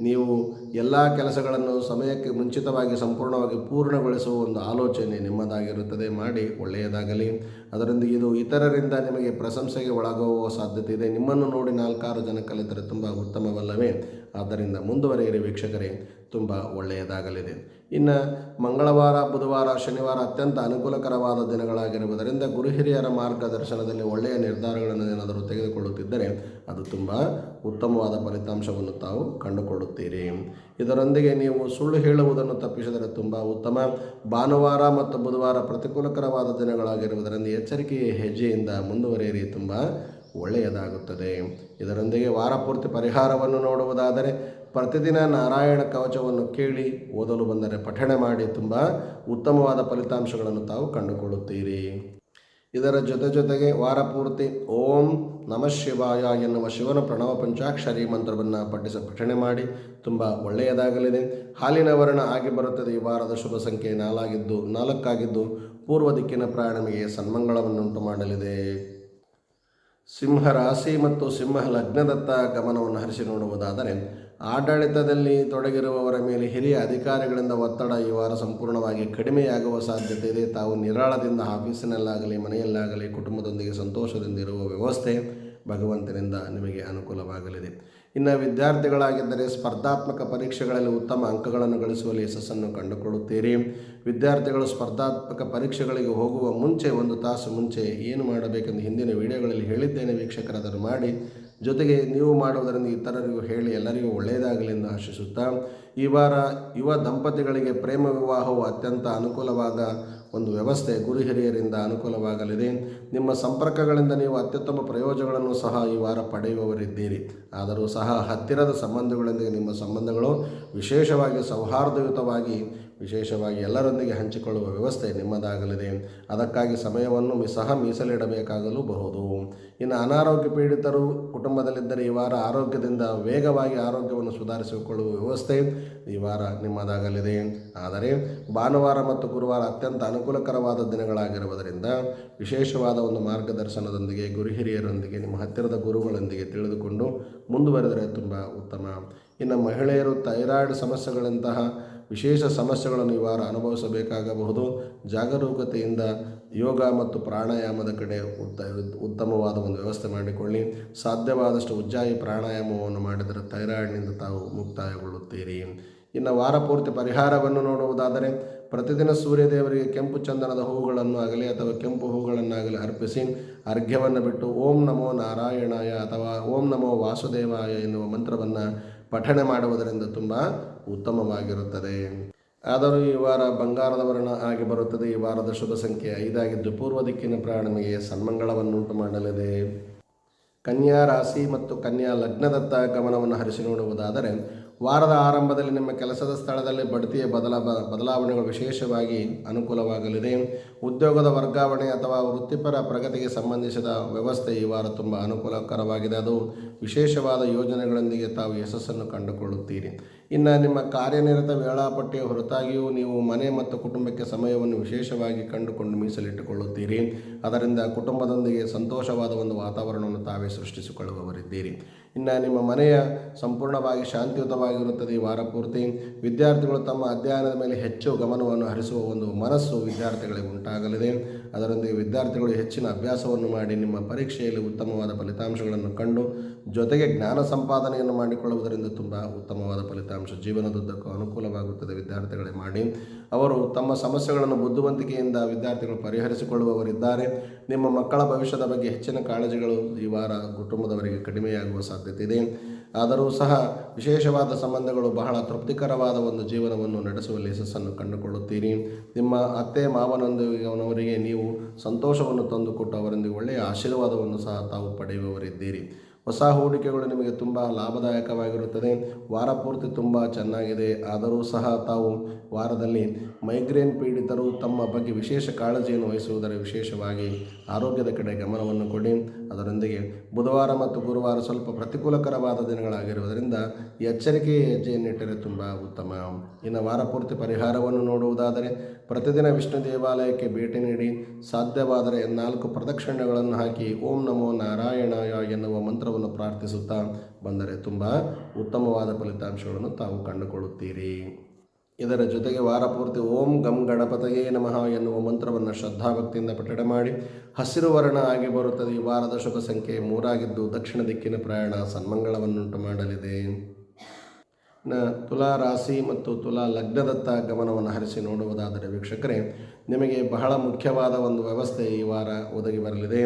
ನೀವು ಎಲ್ಲ ಕೆಲಸಗಳನ್ನು ಸಮಯಕ್ಕೆ ಮುಂಚಿತವಾಗಿ ಸಂಪೂರ್ಣವಾಗಿ ಪೂರ್ಣಗೊಳಿಸುವ ಒಂದು ಆಲೋಚನೆ ನಿಮ್ಮದಾಗಿರುತ್ತದೆ. ಮಾಡಿ ಒಳ್ಳೆಯದಾಗಲಿ. ಅದರೊಂದಿಗೆ ಇದು ಇತರರಿಂದ ನಿಮಗೆ ಪ್ರಶಂಸೆಗೆ ಒಳಗಾಗುವ ಸಾಧ್ಯತೆ ಇದೆ. ನಿಮ್ಮನ್ನು ನೋಡಿ 4-6 ಜನ ಕಲಿತರೆ ತುಂಬ ಉತ್ತಮವಲ್ಲವೇ? ಆದ್ದರಿಂದ ಮುಂದುವರಿಯಿರಿ ವೀಕ್ಷಕರೇ, ತುಂಬ ಒಳ್ಳೆಯದಾಗಲಿದೆ. ಇನ್ನು ಮಂಗಳವಾರ, ಬುಧವಾರ, ಶನಿವಾರ ಅತ್ಯಂತ ಅನುಕೂಲಕರವಾದ ದಿನಗಳಾಗಿರುವುದರಿಂದ ಗುರು ಹಿರಿಯರ ಮಾರ್ಗದರ್ಶನದಲ್ಲಿ ಒಳ್ಳೆಯ ನಿರ್ಧಾರಗಳನ್ನು ಏನಾದರೂ ತೆಗೆದುಕೊಳ್ಳುತ್ತಿದ್ದರೆ ಅದು ತುಂಬ ಉತ್ತಮವಾದ ಫಲಿತಾಂಶವನ್ನು ತಾವು ಕಂಡುಕೊಳ್ಳುತ್ತೀರಿ. ಇದರೊಂದಿಗೆ ನೀವು ಸುಳ್ಳು ಹೇಳುವುದನ್ನು ತಪ್ಪಿಸಿದರೆ ತುಂಬ ಉತ್ತಮ. ಭಾನುವಾರ ಮತ್ತು ಬುಧವಾರ ಪ್ರತಿಕೂಲಕರವಾದ ದಿನಗಳಾಗಿರುವುದರಿಂದ ಎಚ್ಚರಿಕೆಯ ಹೆಜ್ಜೆಯಿಂದ ಮುಂದುವರಿಯಿರಿ, ತುಂಬ ಒಳ್ಳೆಯದಾಗುತ್ತದೆ. ಇದರೊಂದಿಗೆ ವಾರ ಪೂರ್ತಿ ಪರಿಹಾರವನ್ನು ನೋಡುವುದಾದರೆ ಪ್ರತಿದಿನ ನಾರಾಯಣ ಕವಚವನ್ನು ಕೇಳಿ ಓದಲು ಬಂದರೆ ಪಠಣೆ ಮಾಡಿ ತುಂಬ ಉತ್ತಮವಾದ ಫಲಿತಾಂಶಗಳನ್ನು ತಾವು ಕಂಡುಕೊಳ್ಳುತ್ತೀರಿ. ಇದರ ಜೊತೆಗೆ ವಾರ ಪೂರ್ತಿ ಓಂ ನಮಃ ಶಿವಾಯ ಎನ್ನುವ ಶಿವನ ಪ್ರಣವ ಪಂಚಾಕ್ಷರಿ ಮಂತ್ರವನ್ನು ಪಠಣೆ ಮಾಡಿ ತುಂಬ ಒಳ್ಳೆಯದಾಗಲಿದೆ. ಹಾಲಿನ ವರ್ಣ ಆಗಿ ಬರುತ್ತದೆ. ಈ ವಾರದ ಶುಭ ಸಂಖ್ಯೆ 4 ಆಗಿದ್ದು ಪೂರ್ವ ದಿಕ್ಕಿನ ಪ್ರಯಾಣ ನಿಮಗೆ ಸನ್ಮಂಗಳವನ್ನುಂಟು ಮಾಡಲಿದೆ. ಸಿಂಹ ರಾಶಿ ಮತ್ತು ಸಿಂಹ ಲಗ್ನದತ್ತ ಗಮನವನ್ನು ಹರಿಸಿ ನೋಡುವುದಾದರೆ ಆಡಳಿತದಲ್ಲಿ ತೊಡಗಿರುವವರ ಮೇಲೆ ಹಿರಿಯ ಅಧಿಕಾರಿಗಳಿಂದ ಒತ್ತಡ ಈ ವಾರ ಸಂಪೂರ್ಣವಾಗಿ ಕಡಿಮೆಯಾಗುವ ಸಾಧ್ಯತೆ ಇದೆ. ತಾವು ನಿರಾಳದಿಂದ ಆಫೀಸಿನಲ್ಲಾಗಲಿ ಮನೆಯಲ್ಲಾಗಲಿ ಕುಟುಂಬದೊಂದಿಗೆ ಸಂತೋಷದಿಂದ ಇರುವ ವ್ಯವಸ್ಥೆ ಭಗವಂತನಿಂದ ನಿಮಗೆ ಅನುಕೂಲವಾಗಲಿದೆ. ಇನ್ನು ವಿದ್ಯಾರ್ಥಿಗಳಾಗಿದ್ದರೆ ಸ್ಪರ್ಧಾತ್ಮಕ ಪರೀಕ್ಷೆಗಳಲ್ಲಿ ಉತ್ತಮ ಅಂಕಗಳನ್ನು ಗಳಿಸುವಲ್ಲಿ ಯಶಸ್ಸನ್ನು ಕಂಡುಕೊಳ್ಳುತ್ತೀರಿ. ವಿದ್ಯಾರ್ಥಿಗಳು ಸ್ಪರ್ಧಾತ್ಮಕ ಪರೀಕ್ಷೆಗಳಿಗೆ ಹೋಗುವ ಮುಂಚೆ 1 ತಾಸು ಮುಂಚೆ ಏನು ಮಾಡಬೇಕೆಂದು ಹಿಂದಿನ ವಿಡಿಯೋಗಳಲ್ಲಿ ಹೇಳಿದ್ದೇನೆ. ವೀಕ್ಷಕರು ಅದನ್ನು ಮಾಡಿ, ಜೊತೆಗೆ ನೀವು ಮಾಡುವುದರಿಂದ ಇತರರಿಗೂ ಹೇಳಿ ಎಲ್ಲರಿಗೂ ಒಳ್ಳೆಯದಾಗಲಿ ಎಂದು ಆಶಿಸುತ್ತಾ, ಈ ವಾರ ಯುವ ದಂಪತಿಗಳಿಗೆ ಪ್ರೇಮ ವಿವಾಹವು ಅತ್ಯಂತ ಅನುಕೂಲವಾದ ಒಂದು ವ್ಯವಸ್ಥೆ ಗುರು ಹಿರಿಯರಿಂದ ಅನುಕೂಲವಾಗಲಿದೆ. ನಿಮ್ಮ ಸಂಪರ್ಕಗಳಿಂದ ನೀವು ಅತ್ಯುತ್ತಮ ಪ್ರಯೋಜನಗಳನ್ನು ಸಹ ಈ ವಾರ ಪಡೆಯುವವರಿದ್ದೀರಿ. ಆದರೂ ಸಹ ಹತ್ತಿರದ ಸಂಬಂಧಗಳೊಂದಿಗೆ ನಿಮ್ಮ ಸಂಬಂಧಗಳು ವಿಶೇಷವಾಗಿ ಸೌಹಾರ್ದಯುತವಾಗಿ ಎಲ್ಲರೊಂದಿಗೆ ಹಂಚಿಕೊಳ್ಳುವ ವ್ಯವಸ್ಥೆ ನಿಮ್ಮದಾಗಲಿದೆ. ಅದಕ್ಕಾಗಿ ಸಮಯವನ್ನು ಸಹ ಮೀಸಲಿಡಬೇಕಾಗಲೂಬಹುದು. ಇನ್ನು ಅನಾರೋಗ್ಯ ಪೀಡಿತರು ಕುಟುಂಬದಲ್ಲಿದ್ದರೆ ಈ ವಾರ ಆರೋಗ್ಯದಿಂದ ವೇಗವಾಗಿ ಆರೋಗ್ಯವನ್ನು ಸುಧಾರಿಸಿಕೊಳ್ಳುವ ವ್ಯವಸ್ಥೆ ಈ ವಾರ ನಿಮ್ಮದಾಗಲಿದೆ. ಆದರೆ ಭಾನುವಾರ ಮತ್ತು ಗುರುವಾರ ಅತ್ಯಂತ ಅನುಕೂಲಕರವಾದ ದಿನಗಳಾಗಿರುವುದರಿಂದ ವಿಶೇಷವಾದ ಒಂದು ಮಾರ್ಗದರ್ಶನದೊಂದಿಗೆ ಗುರು ಹಿರಿಯರೊಂದಿಗೆ ನಿಮ್ಮ ಹತ್ತಿರದ ಗುರುಗಳೊಂದಿಗೆ ತಿಳಿದುಕೊಂಡು ಮುಂದುವರೆದರೆ ತುಂಬ ಉತ್ತಮ. ಇನ್ನು ಮಹಿಳೆಯರು ಥೈರಾಯ್ಡ್ ಸಮಸ್ಯೆಗಳಂತಹ ವಿಶೇಷ ಸಮಸ್ಯೆಗಳನ್ನು ಈ ವಾರ ಅನುಭವಿಸಬೇಕಾಗಬಹುದು. ಜಾಗರೂಕತೆಯಿಂದ ಯೋಗ ಮತ್ತು ಪ್ರಾಣಾಯಾಮದ ಕಡೆ ಉತ್ತಮವಾದ ಒಂದು ವ್ಯವಸ್ಥೆ ಮಾಡಿಕೊಳ್ಳಿ. ಸಾಧ್ಯವಾದಷ್ಟು ಉಜ್ಜಾಯಿ ಪ್ರಾಣಾಯಾಮವನ್ನು ಮಾಡಿದರೆ ಥೈರಾಯ್ಡ್ನಿಂದ ತಾವು ಮುಕ್ತಾಯಗೊಳ್ಳುತ್ತೀರಿ. ಇನ್ನು ವಾರ ಪೂರ್ತಿ ಪರಿಹಾರವನ್ನು ನೋಡುವುದಾದರೆ ಪ್ರತಿದಿನ ಸೂರ್ಯದೇವರಿಗೆ ಕೆಂಪು ಚಂದನದ ಹೂವುಗಳನ್ನು ಆಗಲಿ ಅಥವಾ ಕೆಂಪು ಹೂವುಗಳನ್ನಾಗಲಿ ಅರ್ಪಿಸಿ ಅರ್ಘ್ಯವನ್ನು ಬಿಟ್ಟು ಓಂ ನಮೋ ನಾರಾಯಣಾಯ ಅಥವಾ ಓಂ ನಮೋ ವಾಸುದೇವಾಯ ಎನ್ನುವ ಮಂತ್ರವನ್ನು ಪಠಣೆ ಮಾಡುವುದರಿಂದ ತುಂಬ ಉತ್ತಮವಾಗಿರುತ್ತದೆ. ಆದರೂ ಈ ವಾರ ಬಂಗಾರದ ವರ್ಣ ಆಗಿ ಬರುತ್ತದೆ. ಈ ವಾರದ ಶುಭ ಸಂಖ್ಯೆ 5 ಆಗಿದ್ದು ಪೂರ್ವ ದಿಕ್ಕಿನ ಪ್ರಯಾಣ ನಿಮಗೆ ಸನ್ಮಂಗಳವನ್ನುಂಟು ಮಾಡಲಿದೆ. ಕನ್ಯಾ ರಾಶಿ ಮತ್ತು ಕನ್ಯಾ ಲಗ್ನದತ್ತ ಗಮನವನ್ನು ಹರಿಸಿ ನೋಡುವುದಾದರೆ ವಾರದ ಆರಂಭದಲ್ಲಿ ನಿಮ್ಮ ಕೆಲಸದ ಸ್ಥಳದಲ್ಲಿ ಬಡ್ತಿಯ ಬದಲಾವಣೆಗಳು ವಿಶೇಷವಾಗಿ ಅನುಕೂಲವಾಗಲಿದೆ. ಉದ್ಯೋಗದ ವರ್ಗಾವಣೆ ಅಥವಾ ವೃತ್ತಿಪರ ಪ್ರಗತಿಗೆ ಸಂಬಂಧಿಸಿದ ವ್ಯವಸ್ಥೆ ಈ ವಾರ ತುಂಬ ಅನುಕೂಲಕರವಾಗಿದೆ. ಅದು ವಿಶೇಷವಾದ ಯೋಜನೆಗಳೊಂದಿಗೆ ತಾವು ಯಶಸ್ಸನ್ನು ಕಂಡುಕೊಳ್ಳುತ್ತೀರಿ. ಇನ್ನು ನಿಮ್ಮ ಕಾರ್ಯನಿರತ ವೇಳಾಪಟ್ಟಿಯ ಹೊರತಾಗಿಯೂ ನೀವು ಮನೆ ಮತ್ತು ಕುಟುಂಬಕ್ಕೆ ಸಮಯವನ್ನು ವಿಶೇಷವಾಗಿ ಕಂಡುಕೊಂಡು ಮೀಸಲಿಟ್ಟುಕೊಳ್ಳುತ್ತೀರಿ. ಅದರಿಂದ ಕುಟುಂಬದೊಂದಿಗೆ ಸಂತೋಷವಾದ ಒಂದು ವಾತಾವರಣವನ್ನು ತಾವೇ ಸೃಷ್ಟಿಸಿಕೊಳ್ಳುವವರಿದ್ದೀರಿ. ಇನ್ನು ನಿಮ್ಮ ಮನೆಯ ಸಂಪೂರ್ಣವಾಗಿ ಶಾಂತಿಯುತವಾಗಿರುತ್ತದೆ. ಈ ವಾರ ಪೂರ್ತಿ ವಿದ್ಯಾರ್ಥಿಗಳು ತಮ್ಮ ಅಧ್ಯಯನದ ಮೇಲೆ ಹೆಚ್ಚು ಗಮನವನ್ನು ಹರಿಸುವ ಒಂದು ಮನಸ್ಸು ವಿದ್ಯಾರ್ಥಿಗಳಿಗೆ ಉಂಟಾಗಲಿದೆ. ಅದರೊಂದಿಗೆ ವಿದ್ಯಾರ್ಥಿಗಳು ಹೆಚ್ಚಿನ ಅಭ್ಯಾಸವನ್ನು ಮಾಡಿ ನಿಮ್ಮ ಪರೀಕ್ಷೆಯಲ್ಲಿ ಉತ್ತಮವಾದ ಫಲಿತಾಂಶಗಳನ್ನು ಕಂಡು ಜೊತೆಗೆ ಜ್ಞಾನ ಸಂಪಾದನೆಯನ್ನು ಮಾಡಿಕೊಳ್ಳುವುದರಿಂದ ತುಂಬ ಉತ್ತಮವಾದ ಫಲಿತಾಂಶ ಜೀವನದುದ್ದಕ್ಕೂ ಅನುಕೂಲವಾಗುತ್ತದೆ. ವಿದ್ಯಾರ್ಥಿಗಳೇ ಮಾಡಿ ಅವರು ತಮ್ಮ ಸಮಸ್ಯೆಗಳನ್ನು ಬುದ್ಧಿವಂತಿಕೆಯಿಂದ ವಿದ್ಯಾರ್ಥಿಗಳು ಪರಿಹರಿಸಿಕೊಳ್ಳುವವರಿದ್ದಾರೆ. ನಿಮ್ಮ ಮಕ್ಕಳ ಭವಿಷ್ಯದ ಬಗ್ಗೆ ಹೆಚ್ಚಿನ ಕಾಳಜಿಗಳು ಈ ವಾರ ಕುಟುಂಬದವರಿಗೆ ಕಡಿಮೆಯಾಗುವ ಸಾಧ್ಯತೆ ಇದೆ. ಆದರೂ ಸಹ ವಿಶೇಷವಾದ ಸಂಬಂಧಗಳು ಬಹಳ ತೃಪ್ತಿಕರವಾದ ಒಂದು ಜೀವನವನ್ನು ನಡೆಸುವಲ್ಲಿ ಯಶಸ್ಸನ್ನು ಕಂಡುಕೊಳ್ಳುತ್ತೀರಿ. ನಿಮ್ಮ ಅತ್ತೆ ಮಾವನೊಂದಿಗೆ ನೀವು ಸಂತೋಷವನ್ನು ತಂದುಕೊಟ್ಟು ಅವರೊಂದಿಗೆ ಒಳ್ಳೆಯ ಆಶೀರ್ವಾದವನ್ನು ಸಹ ತಾವು ಪಡೆಯುವವರಿದ್ದೀರಿ. ಹೊಸ ಹೂಡಿಕೆಗಳು ನಿಮಗೆ ತುಂಬ ಲಾಭದಾಯಕವಾಗಿರುತ್ತದೆ. ವಾರ ಪೂರ್ತಿ ತುಂಬ ಚೆನ್ನಾಗಿದೆ. ಆದರೂ ಸಹ ತಾವು ವಾರದಲ್ಲಿ ಮೈಗ್ರೇನ್ ಪೀಡಿತರು ತಮ್ಮ ಬಗ್ಗೆ ವಿಶೇಷ ಕಾಳಜಿಯನ್ನು ವಹಿಸುವುದರ ವಿಶೇಷವಾಗಿ ಆರೋಗ್ಯದ ಕಡೆ ಗಮನವನ್ನು ಕೊಡಿ. ಅದರೊಂದಿಗೆ ಬುಧವಾರ ಮತ್ತು ಗುರುವಾರ ಸ್ವಲ್ಪ ಪ್ರತಿಕೂಲಕರವಾದ ದಿನಗಳಾಗಿರುವುದರಿಂದ ಎಚ್ಚರಿಕೆಯ ಹೆಜ್ಜೆಯನ್ನಿಟ್ಟರೆ ತುಂಬ ಉತ್ತಮ. ಇನ್ನು ವಾರ ಪೂರ್ತಿ ಪರಿಹಾರವನ್ನು ನೋಡುವುದಾದರೆ ಪ್ರತಿದಿನ ವಿಷ್ಣು ದೇವಾಲಯಕ್ಕೆ ಭೇಟಿ ನೀಡಿ ಸಾಧ್ಯವಾದರೆ 4 ಪ್ರದಕ್ಷಿಣೆಗಳನ್ನು ಹಾಕಿ ಓಂ ನಮೋ ನಾರಾಯಣಾಯ ಎನ್ನುವ ಮಂತ್ರವನ್ನು ಪ್ರಾರ್ಥಿಸುತ್ತಾ ಬಂದರೆ ತುಂಬ ಉತ್ತಮವಾದ ಫಲಿತಾಂಶಗಳನ್ನು ತಾವು ಕಂಡುಕೊಳ್ಳುತ್ತೀರಿ. ಇದರ ಜೊತೆಗೆ ವಾರ ಪೂರ್ತಿ ಓಂ ಗಂ ಗಣಪತಯೇ ನಮಃ ಎನ್ನುವ ಮಂತ್ರವನ್ನು ಶ್ರದ್ಧಾಭಕ್ತಿಯಿಂದ ಪಠಣೆ ಮಾಡಿ ಹಸಿರು ವರ್ಣ ಆಗಿ ಬರುತ್ತದೆ. ಈ ವಾರದ ಶುಭ ಸಂಖ್ಯೆ 3 ಆಗಿದ್ದು ದಕ್ಷಿಣ ದಿಕ್ಕಿನ ಪ್ರಯಾಣ ಸನ್ಮಂಗಳವನ್ನುಂಟು ಮಾಡಲಿದೆ. ತುಲಾ ರಾಶಿ ಮತ್ತು ತುಲಾ ಲಗ್ನದತ್ತ ಗಮನವನ್ನು ಹರಿಸಿ ನೋಡುವುದಾದರೆ ವೀಕ್ಷಕರೇ, ನಿಮಗೆ ಬಹಳ ಮುಖ್ಯವಾದ ಒಂದು ವ್ಯವಸ್ಥೆ ಈ ವಾರ ಒದಗಿ ಬರಲಿದೆ.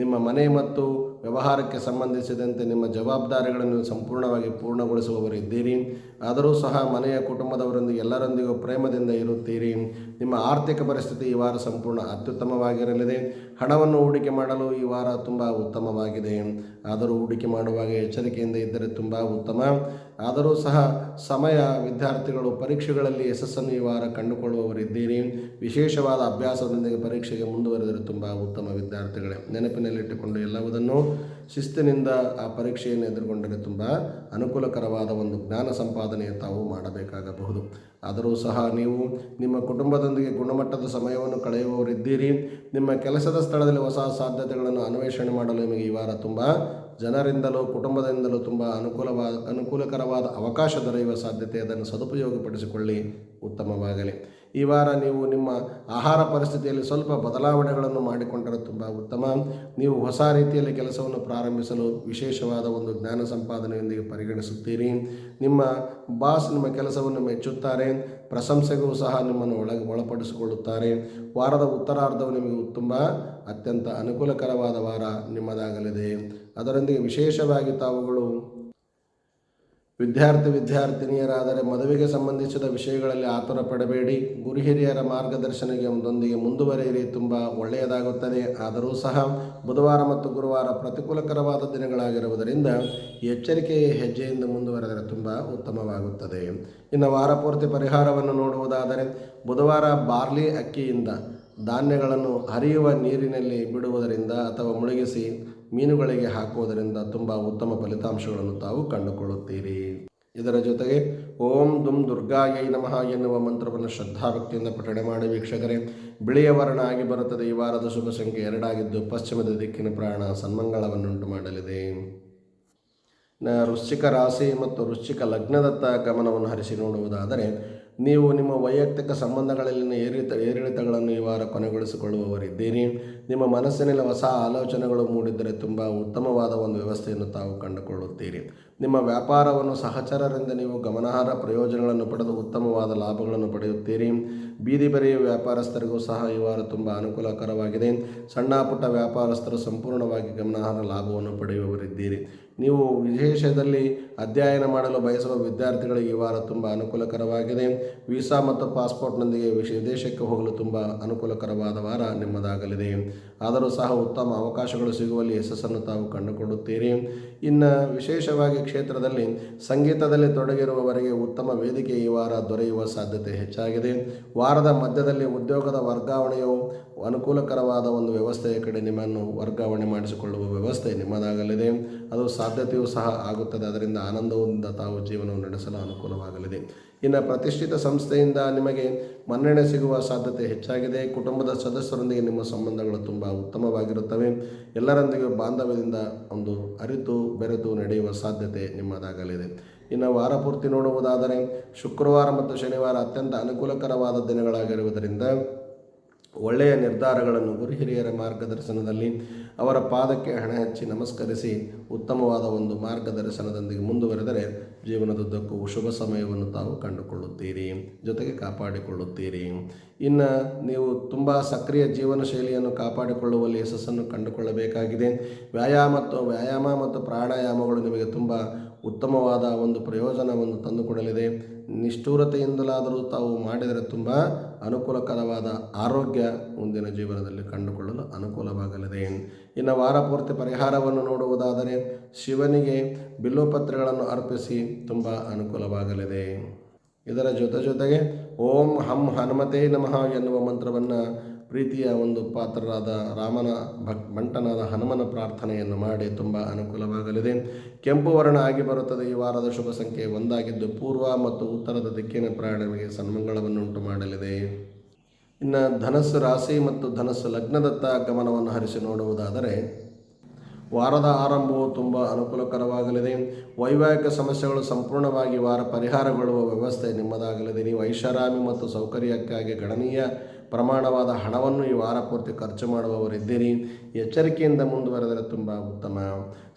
ನಿಮ್ಮ ಮನೆ ಮತ್ತು ವ್ಯವಹಾರಕ್ಕೆ ಸಂಬಂಧಿಸಿದಂತೆ ನಿಮ್ಮ ಜವಾಬ್ದಾರಿಗಳನ್ನು ಸಂಪೂರ್ಣವಾಗಿ ಪೂರ್ಣಗೊಳಿಸುವವರಿದ್ದೀರಿ. ಆದರೂ ಸಹ ಮನೆಯ ಕುಟುಂಬದವರೊಂದಿಗೆ ಎಲ್ಲರೊಂದಿಗೂ ಪ್ರೇಮದಿಂದ ಇರುತ್ತೀರಿ. ನಿಮ್ಮ ಆರ್ಥಿಕ ಪರಿಸ್ಥಿತಿ ಈ ವಾರ ಸಂಪೂರ್ಣ ಅತ್ಯುತ್ತಮವಾಗಿರಲಿದೆ. ಹಣವನ್ನು ಹೂಡಿಕೆ ಮಾಡಲು ಈ ವಾರ ತುಂಬ ಉತ್ತಮವಾಗಿದೆ. ಆದರೂ ಹೂಡಿಕೆ ಮಾಡುವಾಗ ಎಚ್ಚರಿಕೆಯಿಂದ ಇದ್ದರೆ ತುಂಬ ಉತ್ತಮ. ಆದರೂ ಸಹ ಸಮಯ ವಿದ್ಯಾರ್ಥಿಗಳು ಪರೀಕ್ಷೆಗಳಲ್ಲಿ ಯಶಸ್ಸನ್ನು ಈ ವಾರ ಕಂಡುಕೊಳ್ಳುವವರಿದ್ದೀರಿ. ವಿಶೇಷವಾದ ಅಭ್ಯಾಸದೊಂದಿಗೆ ಪರೀಕ್ಷೆಗೆ ಮುಂದುವರೆದರೆ ತುಂಬ ಉತ್ತಮ. ವಿದ್ಯಾರ್ಥಿಗಳೇ, ನೆನಪಿನಲ್ಲಿಟ್ಟುಕೊಂಡು ಎಲ್ಲವುದನ್ನು ಶಿಸ್ತಿನಿಂದ ಆ ಪರೀಕ್ಷೆಯನ್ನು ಎದುರುಗೊಂಡರೆ ತುಂಬ ಅನುಕೂಲಕರವಾದ ಒಂದು ಜ್ಞಾನ ಸಂಪಾದನೆಯ ತಾವು ಮಾಡಬೇಕಾಗಬಹುದು. ಆದರೂ ಸಹ ನೀವು ನಿಮ್ಮ ಕುಟುಂಬದೊಂದಿಗೆ ಗುಣಮಟ್ಟದ ಸಮಯವನ್ನು ಕಳೆಯುವವರಿದ್ದೀರಿ. ನಿಮ್ಮ ಕೆಲಸದ ಸ್ಥಳದಲ್ಲಿ ಹೊಸ ಸಾಧ್ಯತೆಗಳನ್ನು ಅನ್ವೇಷಣೆ ಮಾಡಲು ನಿಮಗೆ ಈ ವಾರ ತುಂಬ ಜನರಿಂದಲೂ ಕುಟುಂಬದಿಂದಲೂ ತುಂಬ ಅನುಕೂಲಕರವಾದ ಅವಕಾಶ ದೊರೆಯುವ ಸಾಧ್ಯತೆ, ಅದನ್ನು ಸದುಪಯೋಗಪಡಿಸಿಕೊಳ್ಳಿ, ಉತ್ತಮವಾಗಲಿ. ಈ ವಾರ ನೀವು ನಿಮ್ಮ ಆಹಾರ ಪರಿಸ್ಥಿತಿಯಲ್ಲಿ ಸ್ವಲ್ಪ ಬದಲಾವಣೆಗಳನ್ನು ಮಾಡಿಕೊಂಡರೆ ತುಂಬ ಉತ್ತಮ. ನೀವು ಹೊಸ ರೀತಿಯಲ್ಲಿ ಕೆಲಸವನ್ನು ಪ್ರಾರಂಭಿಸಲು ವಿಶೇಷವಾದ ಒಂದು ಜ್ಞಾನ ಸಂಪಾದನೆಯೊಂದಿಗೆ ಪರಿಗಣಿಸುತ್ತೀರಿ. ನಿಮ್ಮ ಬಾಸ್ ನಿಮ್ಮ ಕೆಲಸವನ್ನು ಮೆಚ್ಚುತ್ತಾರೆ, ಪ್ರಶಂಸೆಗೂ ಸಹ ನಿಮ್ಮನ್ನು ಒಳಪಡಿಸಿಕೊಳ್ಳುತ್ತಾರೆ. ವಾರದ ಉತ್ತರಾರ್ಧವು ನಿಮಗೆ ತುಂಬ ಅತ್ಯಂತ ಅನುಕೂಲಕರವಾದ ವಾರ ನಿಮ್ಮದಾಗಲಿದೆ. ಅದರೊಂದಿಗೆ ವಿಶೇಷವಾಗಿ ತಾವುಗಳು ವಿದ್ಯಾರ್ಥಿನಿಯರಾದರೆ ಮದುವೆಗೆ ಸಂಬಂಧಿಸಿದ ವಿಷಯಗಳಲ್ಲಿ ಆತುರ ಪಡಬೇಡಿ. ಗುರು ಹಿರಿಯರ ಮಾರ್ಗದರ್ಶನದೊಂದಿಗೆ ಮುಂದುವರಿಯಿರಿ, ತುಂಬ ಒಳ್ಳೆಯದಾಗುತ್ತದೆ. ಆದರೂ ಸಹ ಬುಧವಾರ ಮತ್ತು ಗುರುವಾರ ಪ್ರತಿಕೂಲಕರವಾದ ದಿನಗಳಾಗಿರುವುದರಿಂದ ಎಚ್ಚರಿಕೆಯ ಹೆಜ್ಜೆಯಿಂದ ಮುಂದುವರೆದರೆ ತುಂಬ ಉತ್ತಮವಾಗುತ್ತದೆ. ಇನ್ನು ವಾರ ಪೂರ್ತಿ ಪರಿಹಾರವನ್ನು ನೋಡುವುದಾದರೆ, ಬುಧವಾರ ಬಾರ್ಲಿ ಅಕ್ಕಿಯಿಂದ ಧಾನ್ಯಗಳನ್ನು ಹರಿಯುವ ನೀರಿನಲ್ಲಿ ಬಿಡುವುದರಿಂದ ಅಥವಾ ಮುಳುಗಿಸಿ ಮೀನುಗಳಿಗೆ ಹಾಕುವುದರಿಂದ ತುಂಬ ಉತ್ತಮ ಫಲಿತಾಂಶಗಳನ್ನು ತಾವು ಕಂಡುಕೊಳ್ಳುತ್ತೀರಿ. ಇದರ ಜೊತೆಗೆ ಓಂ ದುಂ ದುರ್ಗಾಯೈ ನಮಃ ಎನ್ನುವ ಮಂತ್ರವನ್ನು ಶ್ರದ್ಧಾಭಕ್ತಿಯಿಂದ ಪಠಣೆ ಮಾಡಿ ವೀಕ್ಷಕರೇ. ಬಿಳಿಯ ವರ್ಣ ಆಗಿ ಬರುತ್ತದೆ. ಈ ವಾರದ ಶುಭ ಸಂಖ್ಯೆ 2 ಆಗಿದ್ದು ಪಶ್ಚಿಮದ ದಿಕ್ಕಿನ ಪ್ರಯಾಣ ಸನ್ಮಂಗಳವನ್ನುಂಟು ಮಾಡಲಿದೆ. ವೃಶ್ಚಿಕ ರಾಶಿ ಮತ್ತು ವೃಶ್ಚಿಕ ಲಗ್ನದತ್ತ ಗಮನವನ್ನು ಹರಿಸಿ ನೋಡುವುದಾದರೆ, ನೀವು ನಿಮ್ಮ ವೈಯಕ್ತಿಕ ಸಂಬಂಧಗಳಲ್ಲಿನ ಏರಿಳಿತಗಳನ್ನು ಈ ವಾರ ಕೊನೆಗೊಳಿಸಿಕೊಳ್ಳುವವರಿದ್ದೀರಿ. ನಿಮ್ಮ ಮನಸ್ಸಿನಲ್ಲಿ ಹೊಸ ಆಲೋಚನೆಗಳು ಮೂಡಿದ್ದರೆ ತುಂಬ ಉತ್ತಮವಾದ ಒಂದು ವ್ಯವಸ್ಥೆಯನ್ನು ತಾವು ಕಂಡುಕೊಳ್ಳುತ್ತೀರಿ. ನಿಮ್ಮ ವ್ಯಾಪಾರವನ್ನು ಸಹಚರರಿಂದ ನೀವು ಗಮನಾರ್ಹ ಪ್ರಯೋಜನಗಳನ್ನು ಪಡೆದು ಉತ್ತಮವಾದ ಲಾಭಗಳನ್ನು ಪಡೆಯುತ್ತೀರಿ. ಬೀದಿ ಬರಿಯ ವ್ಯಾಪಾರಸ್ಥರಿಗೂ ಸಹ ಈ ವಾರ ತುಂಬ ಅನುಕೂಲಕರವಾಗಿದೆ. ಸಣ್ಣ ಪುಟ್ಟ ವ್ಯಾಪಾರಸ್ಥರು ಸಂಪೂರ್ಣವಾಗಿ ಗಮನಾರ್ಹ ಲಾಭವನ್ನು ಪಡೆಯುವವರಿದ್ದೀರಿ. ನೀವು ವಿದೇಶದಲ್ಲಿ ಅಧ್ಯಯನ ಮಾಡಲು ಬಯಸುವ ವಿದ್ಯಾರ್ಥಿಗಳಿಗೆ ಈ ವಾರ ತುಂಬ ಅನುಕೂಲಕರವಾಗಿದೆ. ವೀಸಾ ಮತ್ತು ಪಾಸ್ಪೋರ್ಟ್ನೊಂದಿಗೆ ವಿದೇಶಕ್ಕೆ ಹೋಗಲು ತುಂಬ ಅನುಕೂಲಕರವಾದ ವಾರ ನಿಮ್ಮದಾಗಲಿದೆ. ಆದರೂ ಸಹ ಉತ್ತಮ ಅವಕಾಶಗಳು ಸಿಗುವಲ್ಲಿ ಯಶಸ್ಸನ್ನು ತಾವು ಕಂಡುಕೊಳ್ಳುತ್ತೀರಿ. ಇನ್ನು ವಿಶೇಷವಾಗಿ ಕ್ಷೇತ್ರದಲ್ಲಿ ಸಂಗೀತದಲ್ಲಿ ತೊಡಗಿರುವವರಿಗೆ ಉತ್ತಮ ವೇದಿಕೆ ಈ ವಾರ ದೊರೆಯುವ ಸಾಧ್ಯತೆ ಹೆಚ್ಚಾಗಿದೆ. ವಾರದ ಮಧ್ಯದಲ್ಲಿ ಉದ್ಯೋಗದ ವರ್ಗಾವಣೆಯು ಅನುಕೂಲಕರವಾದ ಒಂದು ವ್ಯವಸ್ಥೆಯ ಕಡೆ ನಿಮ್ಮನ್ನು ವರ್ಗಾವಣೆ ಮಾಡಿಸಿಕೊಳ್ಳುವ ವ್ಯವಸ್ಥೆ ನಿಮ್ಮದಾಗಲಿದೆ. ಅದು ಸಾಧ್ಯತೆಯೂ ಸಹ ಆಗುತ್ತದೆ. ಅದರಿಂದ ಆನಂದದಿಂದ ತಾವು ಜೀವನವನ್ನು ನಡೆಸಲು ಅನುಕೂಲವಾಗಲಿದೆ. ಇನ್ನು ಪ್ರತಿಷ್ಠಿತ ಸಂಸ್ಥೆಯಿಂದ ನಿಮಗೆ ಮನ್ನಣೆ ಸಿಗುವ ಸಾಧ್ಯತೆ ಹೆಚ್ಚಾಗಿದೆ. ಕುಟುಂಬದ ಸದಸ್ಯರೊಂದಿಗೆ ನಿಮ್ಮ ಸಂಬಂಧಗಳು ತುಂಬ ಉತ್ತಮವಾಗಿರುತ್ತವೆ. ಎಲ್ಲರೊಂದಿಗೆ ಬಾಂಧವ್ಯದಿಂದ ಒಂದು ಅರಿತು ಬೆರೆತು ನಡೆಯುವ ಸಾಧ್ಯತೆ ನಿಮ್ಮದಾಗಲಿದೆ. ಇನ್ನು ವಾರ ಪೂರ್ತಿ ನೋಡುವುದಾದರೆ, ಶುಕ್ರವಾರ ಮತ್ತು ಶನಿವಾರ ಅತ್ಯಂತ ಅನುಕೂಲಕರವಾದ ದಿನಗಳಾಗಿರುವುದರಿಂದ ಒಳ್ಳೆಯ ನಿರ್ಧಾರಗಳನ್ನು ಗುರು ಹಿರಿಯರ ಮಾರ್ಗದರ್ಶನದಲ್ಲಿ ಅವರ ಪಾದಕ್ಕೆ ಹಣ ಹಚ್ಚಿ ನಮಸ್ಕರಿಸಿ ಉತ್ತಮವಾದ ಒಂದು ಮಾರ್ಗದರ್ಶನದೊಂದಿಗೆ ಮುಂದುವರೆದರೆ ಜೀವನದುದ್ದಕ್ಕೂ ಶುಭ ಸಮಯವನ್ನು ತಾವು ಕಂಡುಕೊಳ್ಳುತ್ತೀರಿ, ಜೊತೆಗೆ ಕಾಪಾಡಿಕೊಳ್ಳುತ್ತೀರಿ. ಇನ್ನು ನೀವು ತುಂಬ ಸಕ್ರಿಯ ಜೀವನ ಶೈಲಿಯನ್ನು ಕಾಪಾಡಿಕೊಳ್ಳುವಲ್ಲಿ ಯಶಸ್ಸನ್ನು ಕಂಡುಕೊಳ್ಳಬೇಕಾಗಿದೆ. ವ್ಯಾಯಾಮ ಮತ್ತು ಪ್ರಾಣಾಯಾಮಗಳು ನಿಮಗೆ ತುಂಬ ಉತ್ತಮವಾದ ಒಂದು ಪ್ರಯೋಜನವನ್ನು ತಂದುಕೊಡಲಿದೆ. ನಿಷ್ಠೂರತೆಯಿಂದಲಾದರೂ ತಾವು ಮಾಡಿದರೆ ತುಂಬ ಅನುಕೂಲಕರವಾದ ಆರೋಗ್ಯ ಮುಂದಿನ ಜೀವನದಲ್ಲಿ ಕಂಡುಕೊಳ್ಳಲು ಅನುಕೂಲವಾಗಲಿದೆ. ಇನ್ನು ವಾರ ಪೂರ್ತಿ ಪರಿಹಾರವನ್ನು ನೋಡುವುದಾದರೆ, ಶಿವನಿಗೆ ಬಿಲ್ಲುಪತ್ರೆಗಳನ್ನು ಅರ್ಪಿಸಿ ತುಂಬ ಅನುಕೂಲವಾಗಲಿದೆ. ಇದರ ಜೊತೆಗೆ ಓಂ ಹಂ ಹನುಮತೇ ನಮಃ ಎನ್ನುವ ಮಂತ್ರವನ್ನು ಪ್ರೀತಿಯ ಒಂದು ಪಾತ್ರರಾದ ರಾಮನ ಬಂಟನಾದ ಹನುಮನ ಪ್ರಾರ್ಥನೆಯನ್ನು ಮಾಡಿ ತುಂಬ ಅನುಕೂಲವಾಗಲಿದೆ. ಕೆಂಪು ವರ್ಣ ಆಗಿ ಬರುತ್ತದೆ. ಈ ವಾರದ ಶುಭ ಸಂಖ್ಯೆ 1 ಆಗಿದ್ದು ಪೂರ್ವ ಮತ್ತು ಉತ್ತರದ ದಿಕ್ಕಿನ ಪ್ರಯಾಣವಿಗೆ ಸನ್ಮಂಗಳವನ್ನುಂಟು ಮಾಡಲಿದೆ. ಇನ್ನು ಧನಸ್ಸು ರಾಶಿ ಮತ್ತು ಧನಸ್ಸು ಲಗ್ನದತ್ತ ಗಮನವನ್ನು ಹರಿಸಿ ನೋಡುವುದಾದರೆ, ವಾರದ ಆರಂಭವು ತುಂಬ ಅನುಕೂಲಕರವಾಗಲಿದೆ. ವೈವಾಹಿಕ ಸಮಸ್ಯೆಗಳು ಸಂಪೂರ್ಣವಾಗಿ ವಾರ ಪರಿಹಾರಗೊಳ್ಳುವ ವ್ಯವಸ್ಥೆ ನಿಮ್ಮದಾಗಲಿದೆ. ನೀವು ಐಷಾರಾಮಿ ಮತ್ತು ಸೌಕರ್ಯಕ್ಕಾಗಿ ಗಣನೀಯ ಪ್ರಮಾಣವಾದ ಹಣವನ್ನು ಈ ವಾರ ಪೂರ್ತಿ ಖರ್ಚು ಮಾಡುವವರಿದ್ದೀರಿ. ಎಚ್ಚರಿಕೆಯಿಂದ ಮುಂದುವರೆದರೆ ತುಂಬ ಉತ್ತಮ.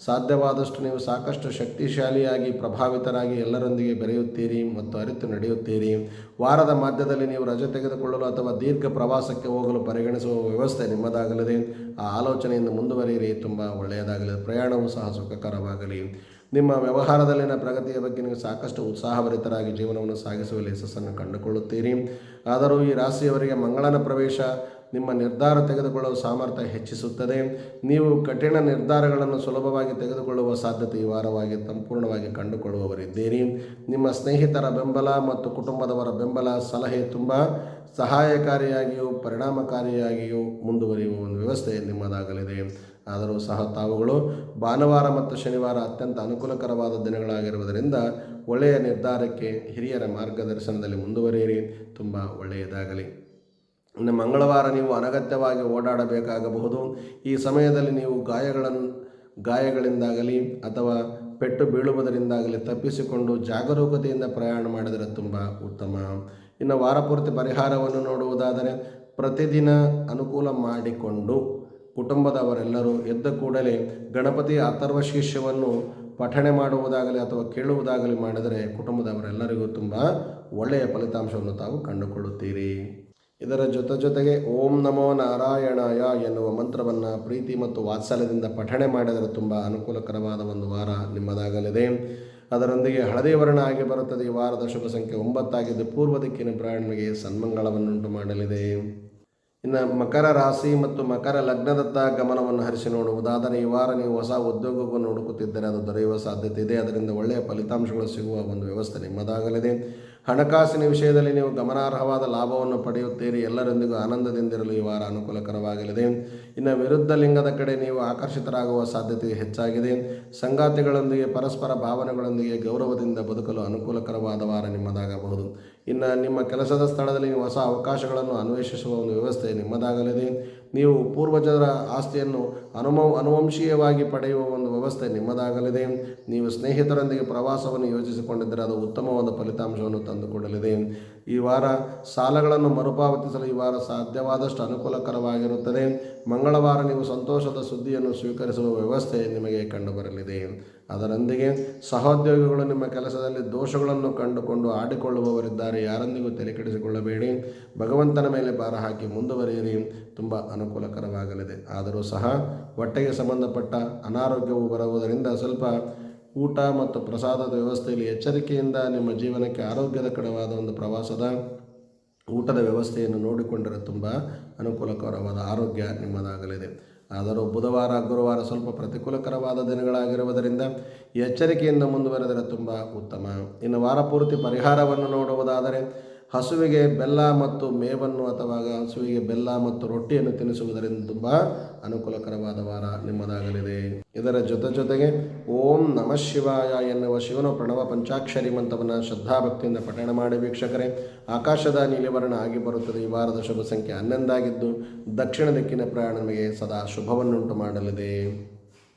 ಸಾಧ್ಯವಾದಷ್ಟು ನೀವು ಸಾಕಷ್ಟು ಶಕ್ತಿಶಾಲಿಯಾಗಿ ಪ್ರಭಾವಿತರಾಗಿ ಎಲ್ಲರೊಂದಿಗೆ ಬೆರೆಯುತ್ತೀರಿ ಮತ್ತು ಅರಿತು ನಡೆಯುತ್ತೀರಿ. ವಾರದ ಮಧ್ಯದಲ್ಲಿ ನೀವು ರಜೆ ತೆಗೆದುಕೊಳ್ಳಲು ಅಥವಾ ದೀರ್ಘ ಪ್ರವಾಸಕ್ಕೆ ಹೋಗಲು ಪರಿಗಣಿಸುವ ವ್ಯವಸ್ಥೆ ನಿಮ್ಮದಾಗಲಿದೆ. ಆ ಆಲೋಚನೆಯಿಂದ ಮುಂದುವರಿಯಿರಿ, ತುಂಬ ಒಳ್ಳೆಯದಾಗಲಿದೆ. ಪ್ರಯಾಣವೂ ಸಹ ಸುಖಕರವಾಗಲಿ. ನಿಮ್ಮ ವ್ಯವಹಾರದಲ್ಲಿನ ಪ್ರಗತಿಯ ಬಗ್ಗೆ ನೀವು ಸಾಕಷ್ಟು ಉತ್ಸಾಹಭರಿತರಾಗಿ ಜೀವನವನ್ನು ಸಾಗಿಸುವಲ್ಲಿ ಯಶಸ್ಸನ್ನು ಕಂಡುಕೊಳ್ಳುತ್ತೀರಿ. ಆದರೂ ಈ ರಾಶಿಯವರಿಗೆ ಮಂಗಳನ ಪ್ರವೇಶ ನಿಮ್ಮ ನಿರ್ಧಾರ ತೆಗೆದುಕೊಳ್ಳುವ ಸಾಮರ್ಥ್ಯ ಹೆಚ್ಚಿಸುತ್ತದೆ. ನೀವು ಕಠಿಣ ನಿರ್ಧಾರಗಳನ್ನು ಸುಲಭವಾಗಿ ತೆಗೆದುಕೊಳ್ಳುವ ಸಾಧ್ಯತೆ ಈ ವಾರವಾಗಿ ಸಂಪೂರ್ಣವಾಗಿ ಕಂಡುಕೊಳ್ಳುವವರಿದ್ದೀರಿ. ನಿಮ್ಮ ಸ್ನೇಹಿತರ ಬೆಂಬಲ ಮತ್ತು ಕುಟುಂಬದವರ ಬೆಂಬಲ ಸಲಹೆ ತುಂಬ ಸಹಾಯಕಾರಿಯಾಗಿಯೂ ಪರಿಣಾಮಕಾರಿಯಾಗಿಯೂ ಮುಂದುವರಿಯುವ ಒಂದು ವ್ಯವಸ್ಥೆ ನಿಮ್ಮದಾಗಲಿದೆ. ಆದರೂ ಸಹ ತಾವುಗಳು ಭಾನುವಾರ ಮತ್ತು ಶನಿವಾರ ಅತ್ಯಂತ ಅನುಕೂಲಕರವಾದ ದಿನಗಳಾಗಿರುವುದರಿಂದ ಒಳ್ಳೆಯ ನಿರ್ಧಾರಕ್ಕೆ ಹಿರಿಯರ ಮಾರ್ಗದರ್ಶನದಲ್ಲಿ ಮುಂದುವರಿಯಿರಿ, ತುಂಬ ಒಳ್ಳೆಯದಾಗಲಿ. ಇನ್ನು ಮಂಗಳವಾರ ನೀವು ಅನಗತ್ಯವಾಗಿ ಓಡಾಡಬೇಕಾಗಬಹುದು. ಈ ಸಮಯದಲ್ಲಿ ನೀವು ಗಾಯಗಳಿಂದಾಗಲಿ ಅಥವಾ ಪೆಟ್ಟು ಬೀಳುವುದರಿಂದಾಗಲಿ ತಪ್ಪಿಸಿಕೊಂಡು ಜಾಗರೂಕತೆಯಿಂದ ಪ್ರಯಾಣ ಮಾಡಿದರೆ ತುಂಬ ಉತ್ತಮ. ಇನ್ನು ವಾರಪೂರ್ತಿ ಪರಿಹಾರವನ್ನು ನೋಡುವುದಾದರೆ ಪ್ರತಿದಿನ ಅನುಕೂಲ ಮಾಡಿಕೊಂಡು ಕುಟುಂಬದವರೆಲ್ಲರೂ ಎದ್ದ ಕೂಡಲೇ ಗಣಪತಿ ಅಥರ್ವ ಶೀರ್ಷವನ್ನು ಪಠಣೆ ಮಾಡುವುದಾಗಲಿ ಅಥವಾ ಕೇಳುವುದಾಗಲಿ ಮಾಡಿದರೆ ಕುಟುಂಬದವರೆಲ್ಲರಿಗೂ ತುಂಬ ಒಳ್ಳೆಯ ಫಲಿತಾಂಶವನ್ನು ತಾವು ಕಂಡುಕೊಳ್ಳುತ್ತೀರಿ. ಇದರ ಜೊತೆಗೆ ಓಂ ನಮೋ ನಾರಾಯಣಾಯ ಎನ್ನುವ ಮಂತ್ರವನ್ನು ಪ್ರೀತಿ ಮತ್ತು ವಾತ್ಸಲ್ಯದಿಂದ ಪಠಣೆ ಮಾಡಿದರೆ ತುಂಬ ಅನುಕೂಲಕರವಾದ ಒಂದು ವಾರ ನಿಮ್ಮದಾಗಲಿದೆ. ಅದರೊಂದಿಗೆ ಹಳದಿ ವರ್ಣ ಆಗಿ ಬರುತ್ತದೆ. ಈ ವಾರದ ಶುಭ ಸಂಖ್ಯೆ 9 ಆಗಿದ್ದು ಪೂರ್ವ ದಿಕ್ಕಿನ ಪ್ರಯಾಣಕ್ಕೆ ಸನ್ಮಂಗಳವನ್ನುಂಟು ಮಾಡಲಿದೆ. ಇನ್ನು ಮಕರ ರಾಶಿ ಮತ್ತು ಮಕರ ಲಗ್ನದತ್ತ ಗಮನವನ್ನು ಹರಿಸಿ ನೋಡುವುದಾದರೆ ಈ ವಾರ ನೀವು ಹೊಸ ಉದ್ಯೋಗವನ್ನು ಹುಡುಕುತ್ತಿದ್ದರೆ ಅದು ದೊರೆಯುವ ಸಾಧ್ಯತೆ ಇದೆ. ಅದರಿಂದ ಒಳ್ಳೆಯ ಫಲಿತಾಂಶಗಳು ಸಿಗುವ ಒಂದು ವ್ಯವಸ್ಥೆ ನಿಮ್ಮದಾಗಲಿದೆ. ಹಣಕಾಸಿನ ವಿಷಯದಲ್ಲಿ ನೀವು ಗಮನಾರ್ಹವಾದ ಲಾಭವನ್ನು ಪಡೆಯುತ್ತೀರಿ. ಎಲ್ಲರೊಂದಿಗೂ ಆನಂದದಿಂದಿರಲು ಈ ವಾರ ಅನುಕೂಲಕರವಾಗಲಿದೆ. ಇನ್ನು ವಿರುದ್ಧ ಲಿಂಗದ ಕಡೆ ನೀವು ಆಕರ್ಷಿತರಾಗುವ ಸಾಧ್ಯತೆ ಹೆಚ್ಚಾಗಿದೆ. ಸಂಗಾತಿಗಳೊಂದಿಗೆ ಪರಸ್ಪರ ಭಾವನೆಗಳೊಂದಿಗೆ ಗೌರವದಿಂದ ಬದುಕಲು ಅನುಕೂಲಕರವಾದ ವಾರ ನಿಮ್ಮದಾಗಬಹುದು. ಇನ್ನು ನಿಮ್ಮ ಕೆಲಸದ ಸ್ಥಳದಲ್ಲಿ ನೀವು ಹೊಸ ಅವಕಾಶಗಳನ್ನು ಅನ್ವೇಷಿಸುವ ಒಂದು ವ್ಯವಸ್ಥೆ ನಿಮ್ಮದಾಗಲಿದೆ. ನೀವು ಪೂರ್ವಜರ ಆಸ್ತಿಯನ್ನು ಅನುವಂಶೀಯವಾಗಿ ಪಡೆಯುವ ಒಂದು ವ್ಯವಸ್ಥೆ ನಿಮ್ಮದಾಗಲಿದೆ. ನೀವು ಸ್ನೇಹಿತರೊಂದಿಗೆ ಪ್ರವಾಸವನ್ನು ಯೋಜಿಸಿಕೊಂಡಿದ್ದರೆ ಅದು ಉತ್ತಮವಾದ ಫಲಿತಾಂಶವನ್ನು ತಂದುಕೊಡಲಿದೆ. ಈ ವಾರ ಸಾಲಗಳನ್ನು ಮರುಪಾವತಿಸಲು ಈ ವಾರ ಸಾಧ್ಯವಾದಷ್ಟು ಅನುಕೂಲಕರವಾಗಿರುತ್ತದೆ. ಮಂಗಳವಾರ ನೀವು ಸಂತೋಷದ ಸುದ್ದಿಯನ್ನು ಸ್ವೀಕರಿಸುವ ವ್ಯವಸ್ಥೆ ನಿಮಗೆ ಕಂಡುಬರಲಿದೆ. ಅದರೊಂದಿಗೆ ಸಹೋದ್ಯೋಗಿಗಳು ನಿಮ್ಮ ಕೆಲಸದಲ್ಲಿ ದೋಷಗಳನ್ನು ಕಂಡುಕೊಂಡು ಆಡಿಕೊಳ್ಳುವವರಿದ್ದಾರೆ. ಯಾರೊಂದಿಗೂ ತಲೆಕೆಡಿಸಿಕೊಳ್ಳಬೇಡಿ. ಭಗವಂತನ ಮೇಲೆ ಭಾರ ಹಾಕಿ ಮುಂದುವರಿಯಿರಿ. ತುಂಬ ಅನುಕೂಲಕರವಾಗಲಿದೆ. ಆದರೂ ಸಹ ಹೊಟ್ಟೆಗೆ ಸಂಬಂಧಪಟ್ಟ ಅನಾರೋಗ್ಯವು ಬರುವುದರಿಂದ ಸ್ವಲ್ಪ ಊಟ ಮತ್ತು ಪ್ರಸಾದದ ವ್ಯವಸ್ಥೆಯಲ್ಲಿ ಎಚ್ಚರಿಕೆಯಿಂದ ನಿಮ್ಮ ಜೀವನಕ್ಕೆ ಆರೋಗ್ಯದ ಕಡೆವಾದ ಒಂದು ಪ್ರವಾಸದ ಊಟದ ವ್ಯವಸ್ಥೆಯನ್ನು ನೋಡಿಕೊಂಡರೆ ತುಂಬ ಅನುಕೂಲಕರವಾದ ಆರೋಗ್ಯ ನಿಮ್ಮದಾಗಲಿದೆ. ಆದರೂ ಬುಧವಾರ ಗುರುವಾರ ಸ್ವಲ್ಪ ಪ್ರತಿಕೂಲಕರವಾದ ದಿನಗಳಾಗಿರುವುದರಿಂದ ಎಚ್ಚರಿಕೆಯಿಂದ ಮುಂದುವರೆದರೆ ತುಂಬ ಉತ್ತಮ. ಇನ್ನು ವಾರಪೂರ್ತಿ ಪರಿಹಾರವನ್ನು ನೋಡುವುದಾದರೆ ಹಸುವಿಗೆ ಬೆಲ್ಲ ಮತ್ತು ಮೇವನ್ನು ಅಥವಾ ಹಸುವಿಗೆ ಬೆಲ್ಲ ಮತ್ತು ರೊಟ್ಟಿಯನ್ನು ತಿನ್ನಿಸುವುದರಿಂದ ತುಂಬ ಅನುಕೂಲಕರವಾದ ವಾರ ನಿಮ್ಮದಾಗಲಿದೆ. ಇದರ ಜೊತೆಗೆ ಓಂ ನಮಃ ಶಿವಾಯ ಎನ್ನುವ ಶಿವನ ಪ್ರಣವ ಪಂಚಾಕ್ಷರಿ ಮಂತ್ರವನ್ನು ಶ್ರದ್ಧಾಭಕ್ತಿಯಿಂದ ಪಠಣ ಮಾಡಿ ವೀಕ್ಷಕರೇ. ಆಕಾಶದ ನೀಲಿವರ್ಣ ಆಗಿ ಬರುತ್ತದೆ. ಈ ವಾರದ ಶುಭ ಸಂಖ್ಯೆ 11 ಆಗಿದ್ದು ದಕ್ಷಿಣ ದಿಕ್ಕಿನ ಪ್ರಯಾಣ ನಿಮಗೆ ಸದಾ ಶುಭವನ್ನುಂಟು ಮಾಡಲಿದೆ.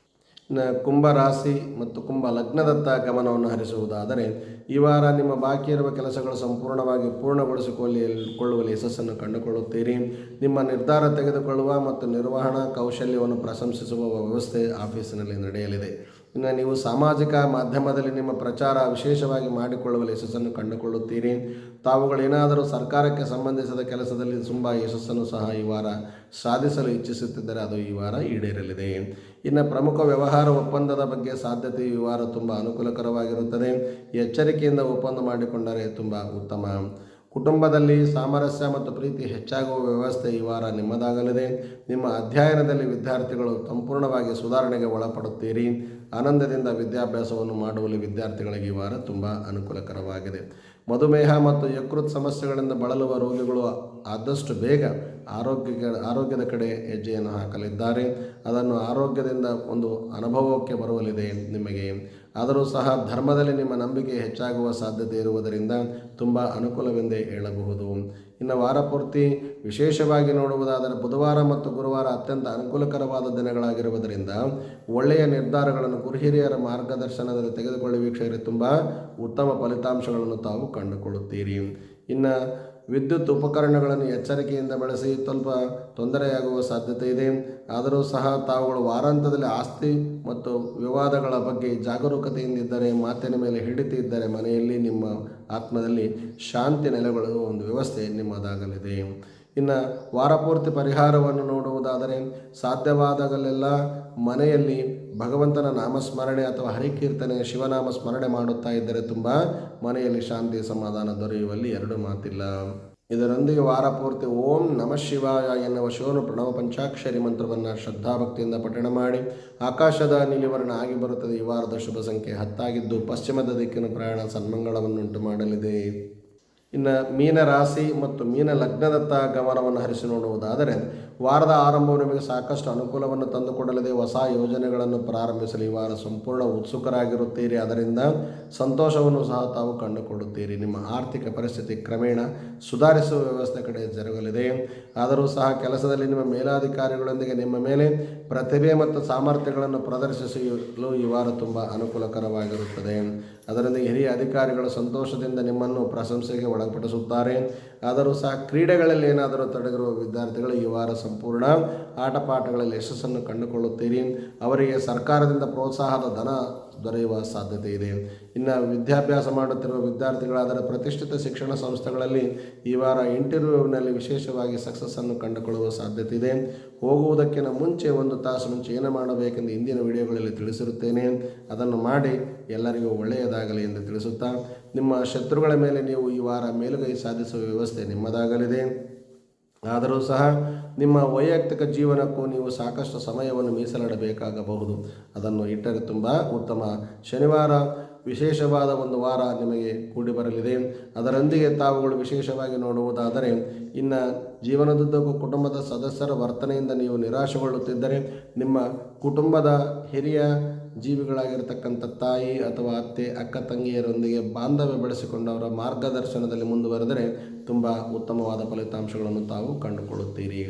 ಕುಂಭ ರಾಶಿ ಮತ್ತು ಕುಂಭ ಲಗ್ನದತ್ತ ಗಮನವನ್ನು ಹರಿಸುವುದಾದರೆ ಈ ವಾರ ನಿಮ್ಮ ಬಾಕಿ ಇರುವ ಕೆಲಸಗಳು ಸಂಪೂರ್ಣವಾಗಿ ಪೂರ್ಣಗೊಳಿಸಿಕೊಳ್ಳುವಲ್ಲಿ ಯಶಸ್ಸನ್ನು ಕಂಡುಕೊಳ್ಳುತ್ತೀರಿ. ನಿಮ್ಮ ನಿರ್ಧಾರ ತೆಗೆದುಕೊಳ್ಳುವ ಮತ್ತು ನಿರ್ವಹಣಾ ಕೌಶಲ್ಯವನ್ನು ಪ್ರಶಂಸಿಸುವ ವ್ಯವಸ್ಥೆ ಆಫೀಸಿನಲ್ಲಿ ನಡೆಯಲಿದೆ. ಇನ್ನು ನೀವು ಸಾಮಾಜಿಕ ಮಾಧ್ಯಮದಲ್ಲಿ ನಿಮ್ಮ ಪ್ರಚಾರ ವಿಶೇಷವಾಗಿ ಮಾಡಿಕೊಳ್ಳುವ ಯಶಸ್ಸನ್ನು ಕಂಡುಕೊಳ್ಳುತ್ತೀರಿ. ತಾವುಗಳೇನಾದರೂ ಸರ್ಕಾರಕ್ಕೆ ಸಂಬಂಧಿಸಿದ ಕೆಲಸದಲ್ಲಿ ತುಂಬ ಯಶಸ್ಸನ್ನು ಸಹ ಈ ವಾರ ಸಾಧಿಸಲು ಇಚ್ಛಿಸುತ್ತಿದ್ದರೆ ಅದು ಈ ವಾರ ಈಡೇರಲಿದೆ. ಇನ್ನು ಪ್ರಮುಖ ವ್ಯವಹಾರ ಒಪ್ಪಂದದ ಬಗ್ಗೆ ಸಾಧ್ಯತೆ ಈ ವಾರ ತುಂಬ ಅನುಕೂಲಕರವಾಗಿರುತ್ತದೆ. ಎಚ್ಚರಿಕೆಯಿಂದ ಒಪ್ಪಂದ ಮಾಡಿಕೊಂಡರೆ ತುಂಬ ಉತ್ತಮ. ಕುಟುಂಬದಲ್ಲಿ ಸಾಮರಸ್ಯ ಮತ್ತು ಪ್ರೀತಿ ಹೆಚ್ಚಾಗುವ ವ್ಯವಸ್ಥೆ ಈ ವಾರ ನಿಮ್ಮದಾಗಲಿದೆ. ನಿಮ್ಮ ಅಧ್ಯಯನದಲ್ಲಿ ವಿದ್ಯಾರ್ಥಿಗಳು ಸಂಪೂರ್ಣವಾಗಿ ಸುಧಾರಣೆಗೆ ಒಳಪಡುತ್ತೀರಿ. ಆನಂದದಿಂದ ವಿದ್ಯಾಭ್ಯಾಸವನ್ನು ಮಾಡುವಲ್ಲಿ ವಿದ್ಯಾರ್ಥಿಗಳಿಗೆ ಈ ವಾರ ತುಂಬ ಅನುಕೂಲಕರವಾಗಿದೆ. ಮಧುಮೇಹ ಮತ್ತು ಯಕೃತ್ ಸಮಸ್ಯೆಗಳಿಂದ ಬಳಲುವ ರೋಗಿಗಳು ಆದಷ್ಟು ಬೇಗ ಆರೋಗ್ಯದ ಕಡೆ ಹೆಜ್ಜೆಯನ್ನು ಹಾಕಲಿದ್ದಾರೆ. ಅದನ್ನು ಆರೋಗ್ಯದಿಂದ ಒಂದು ಅನುಭವಕ್ಕೆ ಬರುವಲಿದೆ ನಿಮಗೆ. ಆದರೂ ಸಹ ಧರ್ಮದಲ್ಲಿ ನಿಮ್ಮ ನಂಬಿಕೆ ಹೆಚ್ಚಾಗುವ ಸಾಧ್ಯತೆ ಇರುವುದರಿಂದ ತುಂಬ ಅನುಕೂಲವೆಂದೇ ಹೇಳಬಹುದು. ಇನ್ನು ವಾರಪೂರ್ತಿ ವಿಶೇಷವಾಗಿ ನೋಡುವುದಾದರೆ ಬುಧವಾರ ಮತ್ತು ಗುರುವಾರ ಅತ್ಯಂತ ಅನುಕೂಲಕರವಾದ ದಿನಗಳಾಗಿರುವುದರಿಂದ ಒಳ್ಳೆಯ ನಿರ್ಧಾರಗಳನ್ನು ಗುರುಹಿರಿಯರ ಮಾರ್ಗದರ್ಶನದಲ್ಲಿ ತೆಗೆದುಕೊಳ್ಳಿ ವೀಕ್ಷಕರೇ. ತುಂಬ ಉತ್ತಮ ಫಲಿತಾಂಶಗಳನ್ನು ತಾವು ಕಂಡುಕೊಳ್ಳುತ್ತೀರಿ. ಇನ್ನು ವಿದ್ಯುತ್ ಉಪಕರಣಗಳನ್ನು ಎಚ್ಚರಿಕೆಯಿಂದ ಬಳಸಿ ಸ್ವಲ್ಪ ತೊಂದರೆಯಾಗುವ ಸಾಧ್ಯತೆ ಇದೆ. ಆದರೂ ಸಹ ತಾವುಗಳು ವಾರಾಂತದಲ್ಲಿ ಆಸ್ತಿ ಮತ್ತು ವಿವಾದಗಳ ಬಗ್ಗೆ ಜಾಗರೂಕತೆಯಿಂದಿದ್ದರೆ, ಮಾತಿನ ಮೇಲೆ ಹಿಡಿತ ಇದ್ದರೆ ಮನೆಯಲ್ಲಿ ನಿಮ್ಮ ಆತ್ಮದಲ್ಲಿ ಶಾಂತಿ ನೆಲೆಗೊಳ್ಳುವ ಒಂದು ವ್ಯವಸ್ಥೆ ನಿಮ್ಮದಾಗಲಿದೆ. ಇನ್ನು ವಾರಪೂರ್ತಿ ಪರಿಹಾರವನ್ನು ನೋಡುವುದಾದರೆ ಸಾಧ್ಯವಾದಾಗಲೆಲ್ಲ ಮನೆಯಲ್ಲಿ ಭಗವಂತನ ನಾಮಸ್ಮರಣೆ ಅಥವಾ ಹರಿಕೀರ್ತನೆ ಶಿವನಾಮ ಸ್ಮರಣೆ ಮಾಡುತ್ತಾ ಇದ್ದರೆ ತುಂಬ ಮನೆಯಲ್ಲಿ ಶಾಂತಿ ಸಮಾಧಾನ ದೊರೆಯುವಲ್ಲಿ ಎರಡು ಮಾತಿಲ್ಲ. ಇದರೊಂದಿಗೆ ವಾರಪೂರ್ತಿ ಓಂ ನಮಃ ಶಿವಾಯ ಎನ್ನುವ ಶಿವನ ಪ್ರಣವ ಪಂಚಾಕ್ಷರಿ ಮಂತ್ರವನ್ನು ಶ್ರದ್ಧಾಭಕ್ತಿಯಿಂದ ಪಠಣ ಮಾಡಿ ಆಕಾಶದ ನೀಲಿವರ್ಣ ಆಗಿ ಬರುತ್ತದೆ. ಈ ವಾರದ ಶುಭ ಸಂಖ್ಯೆ 10 ಆಗಿದ್ದು ಪಶ್ಚಿಮದ ದಿಕ್ಕಿನ ಪ್ರಯಾಣ ಸನ್ಮಂಗಳವನ್ನುಂಟು ಮಾಡಲಿದೆ. ಇನ್ನು ಮೀನ ರಾಶಿ ಮತ್ತು ಮೀನ ಲಗ್ನದತ್ತ ಗಮನವನ್ನು ಹರಿಸಿ ನೋಡುವುದಾದರೆ ವಾರದ ಆರಂಭವು ನಿಮಗೆ ಸಾಕಷ್ಟು ಅನುಕೂಲವನ್ನು ತಂದುಕೊಡಲಿದೆ. ಹೊಸ ಯೋಜನೆಗಳನ್ನು ಪ್ರಾರಂಭಿಸಲು ಈ ವಾರ ಸಂಪೂರ್ಣ ಉತ್ಸುಕರಾಗಿರುತ್ತೀರಿ. ಅದರಿಂದ ಸಂತೋಷವನ್ನು ಸಹ ತಾವು ಕಂಡುಕೊಳ್ಳುತ್ತೀರಿ. ನಿಮ್ಮ ಆರ್ಥಿಕ ಪರಿಸ್ಥಿತಿ ಕ್ರಮೇಣ ಸುಧಾರಿಸುವ ವ್ಯವಸ್ಥೆ ಕಡೆ ಜರುಗಲಿದೆ. ಆದರೂ ಸಹ ಕೆಲಸದಲ್ಲಿ ನಿಮ್ಮ ಮೇಲಾಧಿಕಾರಿಗಳೊಂದಿಗೆ ನಿಮ್ಮ ಮೇಲೆ ಪ್ರತಿಭೆ ಮತ್ತು ಸಾಮರ್ಥ್ಯಗಳನ್ನು ಪ್ರದರ್ಶಿಸಲು ಈ ವಾರ ತುಂಬ ಅನುಕೂಲಕರವಾಗಿರುತ್ತದೆ. ಅದರಿಂದ ಹಿರಿಯ ಅಧಿಕಾರಿಗಳು ಸಂತೋಷದಿಂದ ನಿಮ್ಮನ್ನು ಪ್ರಶಂಸೆಗೆ ಒಳಪಡಿಸುತ್ತಾರೆ. ಆದರೂ ಸಹ ಕ್ರೀಡೆಗಳಲ್ಲಿ ಏನಾದರೂ ತೊಡಗಿರುವ ವಿದ್ಯಾರ್ಥಿಗಳು ಈ ವಾರ ಸಂಪೂರ್ಣ ಆಟಪಾಠಗಳಲ್ಲಿ ಯಶಸ್ಸನ್ನು ಕಂಡುಕೊಳ್ಳುತ್ತೀರಿ. ಅವರಿಗೆ ಸರ್ಕಾರದಿಂದ ಪ್ರೋತ್ಸಾಹದ ಧನ ದೊರೆಯುವ ಸಾಧ್ಯತೆ ಇದೆ. ಇನ್ನು ವಿದ್ಯಾಭ್ಯಾಸ ಮಾಡುತ್ತಿರುವ ವಿದ್ಯಾರ್ಥಿಗಳಾದರೆ ಪ್ರತಿಷ್ಠಿತ ಶಿಕ್ಷಣ ಸಂಸ್ಥೆಗಳಲ್ಲಿ ಈ ವಾರ ಇಂಟರ್ವ್ಯೂನಲ್ಲಿ ವಿಶೇಷವಾಗಿ ಸಕ್ಸಸ್ಸನ್ನು ಕಂಡುಕೊಳ್ಳುವ ಸಾಧ್ಯತೆ ಇದೆ. ಹೋಗುವುದಕ್ಕಿಂತ ಮುಂಚೆ 1 ತಾಸು ಮುಂಚೆ ಏನು ಮಾಡಬೇಕೆಂದು ಇಂದಿನ ವಿಡಿಯೋಗಳಲ್ಲಿ ತಿಳಿಸಿರುತ್ತೇನೆ. ಅದನ್ನು ಮಾಡಿ ಎಲ್ಲರಿಗೂ ಒಳ್ಳೆಯದಾಗಲಿ ಎಂದು ತಿಳಿಸುತ್ತಾ, ನಿಮ್ಮ ಶತ್ರುಗಳ ಮೇಲೆ ನೀವು ಈ ವಾರ ಮೇಲುಗೈ ಸಾಧಿಸುವ ವ್ಯವಸ್ಥೆ ನಿಮ್ಮದಾಗಲಿದೆ. ಆದರೂ ಸಹ ನಿಮ್ಮ ವೈಯಕ್ತಿಕ ಜೀವನಕ್ಕೂ ನೀವು ಸಾಕಷ್ಟು ಸಮಯವನ್ನು ಮೀಸಲಿಡಬೇಕಾಗಬಹುದು. ಅದನ್ನು ಇಟ್ಟರೆ ತುಂಬ ಉತ್ತಮ. ಶನಿವಾರ ವಿಶೇಷವಾದ ಒಂದು ವಾರ ನಿಮಗೆ ಕೂಡಿ ಬರಲಿದೆ. ಅದರೊಂದಿಗೆ ತಾವುಗಳು ವಿಶೇಷವಾಗಿ ನೋಡುವುದಾದರೆ, ಇನ್ನು ಜೀವನದುದ್ದಕ್ಕೂ ಕುಟುಂಬದ ಸದಸ್ಯರ ವರ್ತನೆಯಿಂದ ನೀವು ನಿರಾಶೆಗೊಳ್ಳುತ್ತಿದ್ದರೆ, ನಿಮ್ಮ ಕುಟುಂಬದ ಹಿರಿಯ ಜೀವಿಗಳಾಗಿರ್ತಕ್ಕಂಥ ತಾಯಿ ಅಥವಾ ಅತ್ತೆ, ಅಕ್ಕ ತಂಗಿಯರೊಂದಿಗೆ ಬಾಂಧವ್ಯ ಬೆಳೆಸಿಕೊಂಡು ಅವರ ಮಾರ್ಗದರ್ಶನದಲ್ಲಿ ಮುಂದುವರೆದರೆ ತುಂಬ ಉತ್ತಮವಾದ ಫಲಿತಾಂಶಗಳನ್ನು ತಾವು ಕಂಡುಕೊಳ್ಳುತ್ತೀರಿ.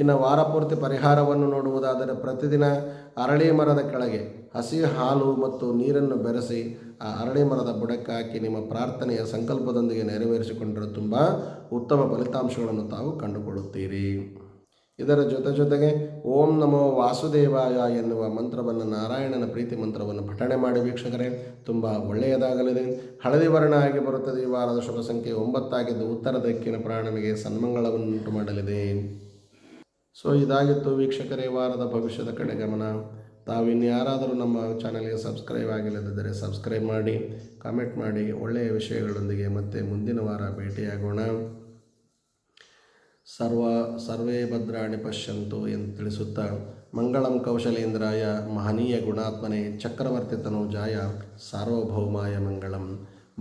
ಇನ್ನು ವಾರಪೂರ್ತಿ ಪರಿಹಾರವನ್ನು ನೋಡುವುದಾದರೆ, ಪ್ರತಿದಿನ ಅರಳಿ ಮರದ ಕೆಳಗೆ ಹಸಿ ಹಾಲು ಮತ್ತು ನೀರನ್ನು ಬೆರೆಸಿ ಆ ಅರಳಿ ಮರದ ಬುಡಕ್ಕೆ ಹಾಕಿ ನಿಮ್ಮ ಪ್ರಾರ್ಥನೆಯ ಸಂಕಲ್ಪದೊಂದಿಗೆ ನೆರವೇರಿಸಿಕೊಂಡರೆ ತುಂಬ ಉತ್ತಮ ಫಲಿತಾಂಶಗಳನ್ನು ತಾವು ಕಂಡುಕೊಳ್ಳುತ್ತೀರಿ. ಇದರ ಜೊತೆಗೆ ಓಂ ನಮೋ ವಾಸುದೇವಾಯ ಎನ್ನುವ ಮಂತ್ರವನ್ನು, ನಾರಾಯಣನ ಪ್ರೀತಿ ಮಂತ್ರವನ್ನು ಪಠಣೆ ಮಾಡಿ ವೀಕ್ಷಕರೇ, ತುಂಬ ಒಳ್ಳೆಯದಾಗಲಿದೆ. ಹಳದಿ ವರ್ಣ ಆಗಿ ಬರುತ್ತದೆ. ಈ ವಾರದ ಶುಭ ಸಂಖ್ಯೆ 9 ಆಗಿದ್ದು ಉತ್ತರ ದಿಕ್ಕಿನ ಪ್ರಾಣನಿಗೆ ಸನ್ಮಂಗಳವನ್ನುಂಟು ಮಾಡಲಿದೆ. ಸೊ ಇದಾಗಿತ್ತು ವೀಕ್ಷಕರೇ ವಾರದ ಭವಿಷ್ಯದ ಕಡೆ ಗಮನ. ತಾವಿನ್ಯಾರಾದರೂ ನಮ್ಮ ಚಾನಲ್ಗೆ ಸಬ್ಸ್ಕ್ರೈಬ್ ಆಗಿಲ್ಲದಿದ್ದರೆ ಸಬ್ಸ್ಕ್ರೈಬ್ ಮಾಡಿ, ಕಾಮೆಂಟ್ ಮಾಡಿ. ಒಳ್ಳೆಯ ವಿಷಯಗಳೊಂದಿಗೆ ಮತ್ತೆ ಮುಂದಿನ ವಾರ ಭೇಟಿಯಾಗೋಣ. ಸರ್ವೇ ಭದ್ರಾಣಿ ಪಶ್ಯಂತು ಎಂದು ತಿಳಿಸುತ್ತಾ, ಮಂಗಳಂ ಕೌಶಲೇಂದ್ರಾಯ ಮಹನೀಯ ಗುಣಾತ್ಮನೆ ಚಕ್ರವರ್ತಿ ತನೂಜಾಯ ಸಾರ್ವಭೌಮಾಯ ಮಂಗಳಂ.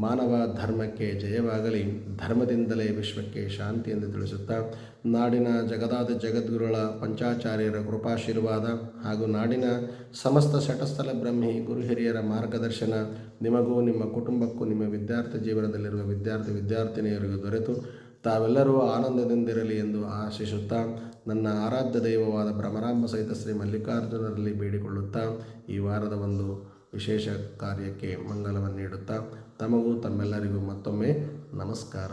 ಮಾನವ ಧರ್ಮಕ್ಕೆ ಜಯವಾಗಲಿ, ಧರ್ಮದಿಂದಲೇ ವಿಶ್ವಕ್ಕೆ ಶಾಂತಿ ಎಂದು ತಿಳಿಸುತ್ತಾ, ನಾಡಿನ ಜಗದಾದಿ ಜಗದ್ಗುರುಗಳ ಪಂಚಾಚಾರ್ಯರ ಕೃಪಾಶೀರ್ವಾದ ಹಾಗೂ ನಾಡಿನ ಸಮಸ್ತ ಶಟಸ್ಥಲ ಬ್ರಹ್ಮಿ ಗುರು ಹಿರಿಯರ ಮಾರ್ಗದರ್ಶನ ನಿಮಗೂ ನಿಮ್ಮ ಕುಟುಂಬಕ್ಕೂ ನಿಮ್ಮ ವಿದ್ಯಾರ್ಥಿ ಜೀವನದಲ್ಲಿರುವ ವಿದ್ಯಾರ್ಥಿನಿಯರಿಗೂ ದೊರೆತು ತಾವೆಲ್ಲರೂ ಆನಂದದಿಂದಿರಲಿ ಎಂದು ಆಶಿಸುತ್ತಾ, ನನ್ನ ಆರಾಧ್ಯ ದೈವವಾದ ಭ್ರಮರಾಂಬ ಸಹಿತ ಶ್ರೀ ಮಲ್ಲಿಕಾರ್ಜುನರಲ್ಲಿ ಬೇಡಿಕೊಳ್ಳುತ್ತಾ ಈ ವಾರದ ಒಂದು ವಿಶೇಷ ಕಾರ್ಯಕ್ಕೆ ಮಂಗಲವನ್ನು ನೀಡುತ್ತಾ, ತಮಗೂ ತಮ್ಮೆಲ್ಲರಿಗೂ ಮತ್ತೊಮ್ಮೆ ನಮಸ್ಕಾರ.